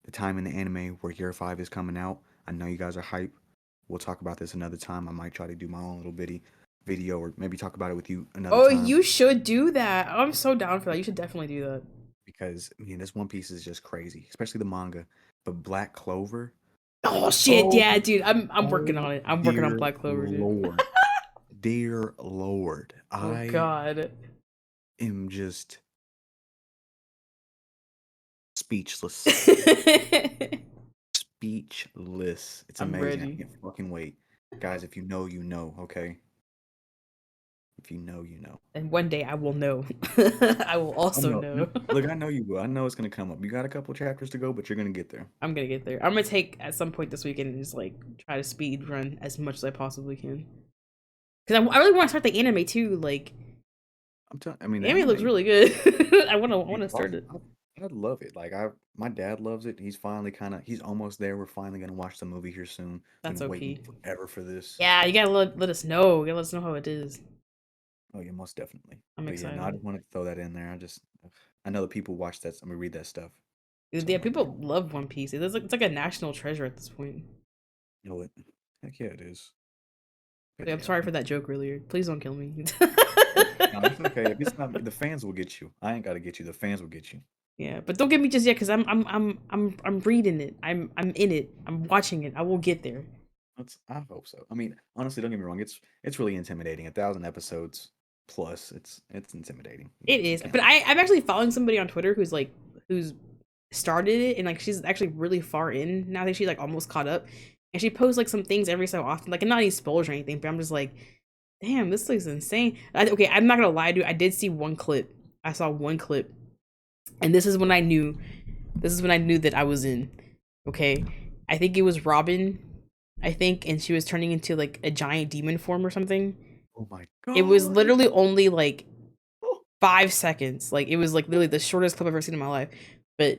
the time in the anime where Year 5 is coming out. I know you guys are hype. We'll talk about this another time. I might try to do my own little bitty video or maybe talk about it with you another Oh, time you should do that. I'm so down for that. You should definitely do that. because I mean this One Piece is just crazy, especially the manga. But Black Clover, Oh shit, oh, yeah, dude. I'm working oh on it. I'm working on dear Black Clover, dude. Lord, dear Lord, Oh I god. am just speechless. Speechless. It's I'm amazing. I ready. can't fucking wait. Guys, if you know, you know, okay? If you know, you know. And one day I will know. I will Oh also no, no. know. Look, I know you will. I know it's gonna come up. You got a couple chapters to go, but you're gonna get there. I'm gonna get there. I'm gonna take at some point this weekend and just like try to speed run as much as I possibly can. Because I really want to start the anime too. Like, I'm telling. I mean, the the anime looks anime. really good. I Be want to start it. I love it. Like my dad loves it. He's finally he's almost there. We're finally gonna watch the movie here soon. That's Been waiting OP. forever for this. Yeah, you gotta let us know. You gotta let us know how it is. Oh yeah, most definitely. I'm But yeah, no, I excited. just wanted to throw that in there. Ugh. I know that people watch that. I mean, read that stuff. So Yeah, I'm like, man, people love One Piece. It's like a national treasure at this point. you know what? Heck yeah, it is. But I'm yeah, sorry for that joke earlier. Please don't kill me. no, it's okay. If it's not, the fans will get you. I ain't got to get you. The fans will get you. Yeah, but don't get me just yet, because I'm reading it. I'm in it. I'm watching it. I will get there. I hope so. I mean, honestly, don't get me wrong. It's really intimidating. 1,000 episodes plus. It's intimidating. It You is, can't but lie. I'm actually following somebody on Twitter who's started it, and like she's actually really far in now. I think she's like almost caught up, and she posts like some things every so often, like not any spoilers or anything. But I'm just like, damn, this looks insane. Okay, I'm not gonna lie, dude. I did see one clip. I saw one clip, and this is when I knew. This is when I knew that I was in. Okay, I think it was Robin. I think, and she was turning into like a giant demon form or something. Oh my It was god. literally only like 5 seconds. Like it was like literally the shortest clip I've ever seen in my life. But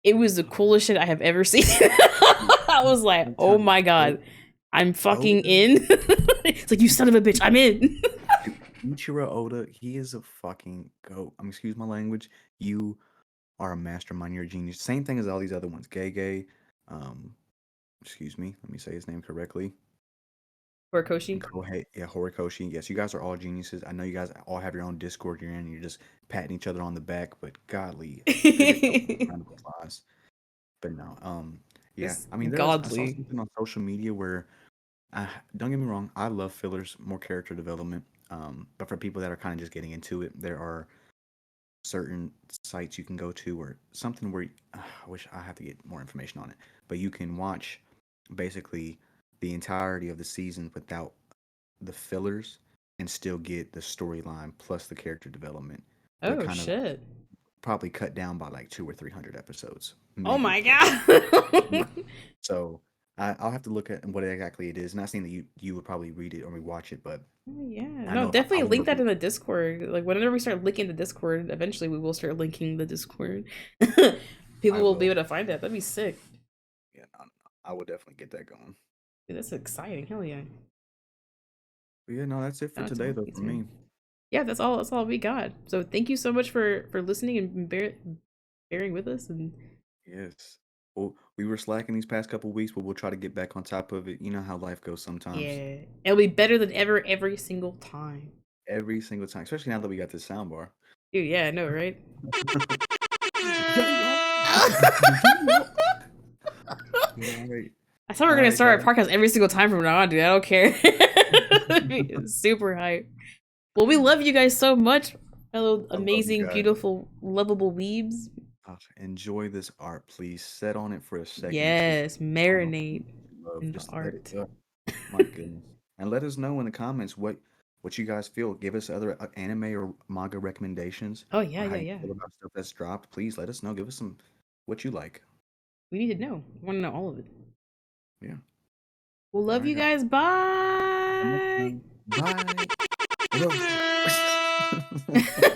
it was the coolest shit I have ever seen. I was like, I'm oh telling my you, god, I'm fucking Oda, in. It's like, you son of a bitch, I'm in. Ichiro Oda, he is a fucking goat. Excuse my language. You are a mastermind. You're a genius. Same thing as all these other ones. Gege, um, excuse me, let me say his name correctly. Horikoshi. Kohei, yeah, Horikoshi. Yes, you guys are all geniuses. I know you guys all have your own Discord you're in, and you're just patting each other on the back, but godly, give yourself a round of applause. But no, yeah. It's I mean, I saw godly. something on social media where, don't get me wrong, I love fillers, more character development. But for people that are kind of just getting into it, there are certain sites you can go to or something where I wish I have to get more information on it, but you can watch basically the entirety of the season without the fillers and still get the storyline plus the character development, but Oh kind of shit. probably cut down by like 200 or 300 episodes, Oh maybe my plus. god. Yeah. So I'll have to look at what exactly it is. Not saying that you would probably read it or rewatch it, but Oh, yeah. I No, know if I definitely want to link that read in it. the Discord. Like whenever we start linking the Discord, eventually we will start linking the Discord. People I will be will. able to find that. That'd be sick. Yeah, no, no, I will definitely get that going. Dude, that's exciting. Hell yeah. But yeah, no, that's it for Shout out to today One though Piece, for man. me. Yeah, that's all we got. So thank you so much for listening and bearing with us. And Yes. Well, we were slacking these past couple weeks, but we'll try to get back on top of it. You know how life goes sometimes. yeah, it'll be better than ever every single time. Every single time, especially now that we got this sound bar. Dude, yeah, I know, right? Yeah. All right. I thought we were All gonna right, start guys. our podcast every single time from now on, dude. I don't care. Super hype. Well, we love you guys so much, fellow I love you amazing, guys. beautiful, lovable weebs. Enjoy this art, please. Set on it for a second and just Yes, on a marinate love. in the Just let it art. up. My goodness. And let us know in the comments what you guys feel. Give us other anime or manga recommendations Oh yeah, or how yeah, you yeah. feel about stuff that's dropped. Please let us know. Give us some what you like. We need to know. We want to know all of it. Yeah. We'll All love right, you guys. guys. Until next Bye. time. Bye. Whoa.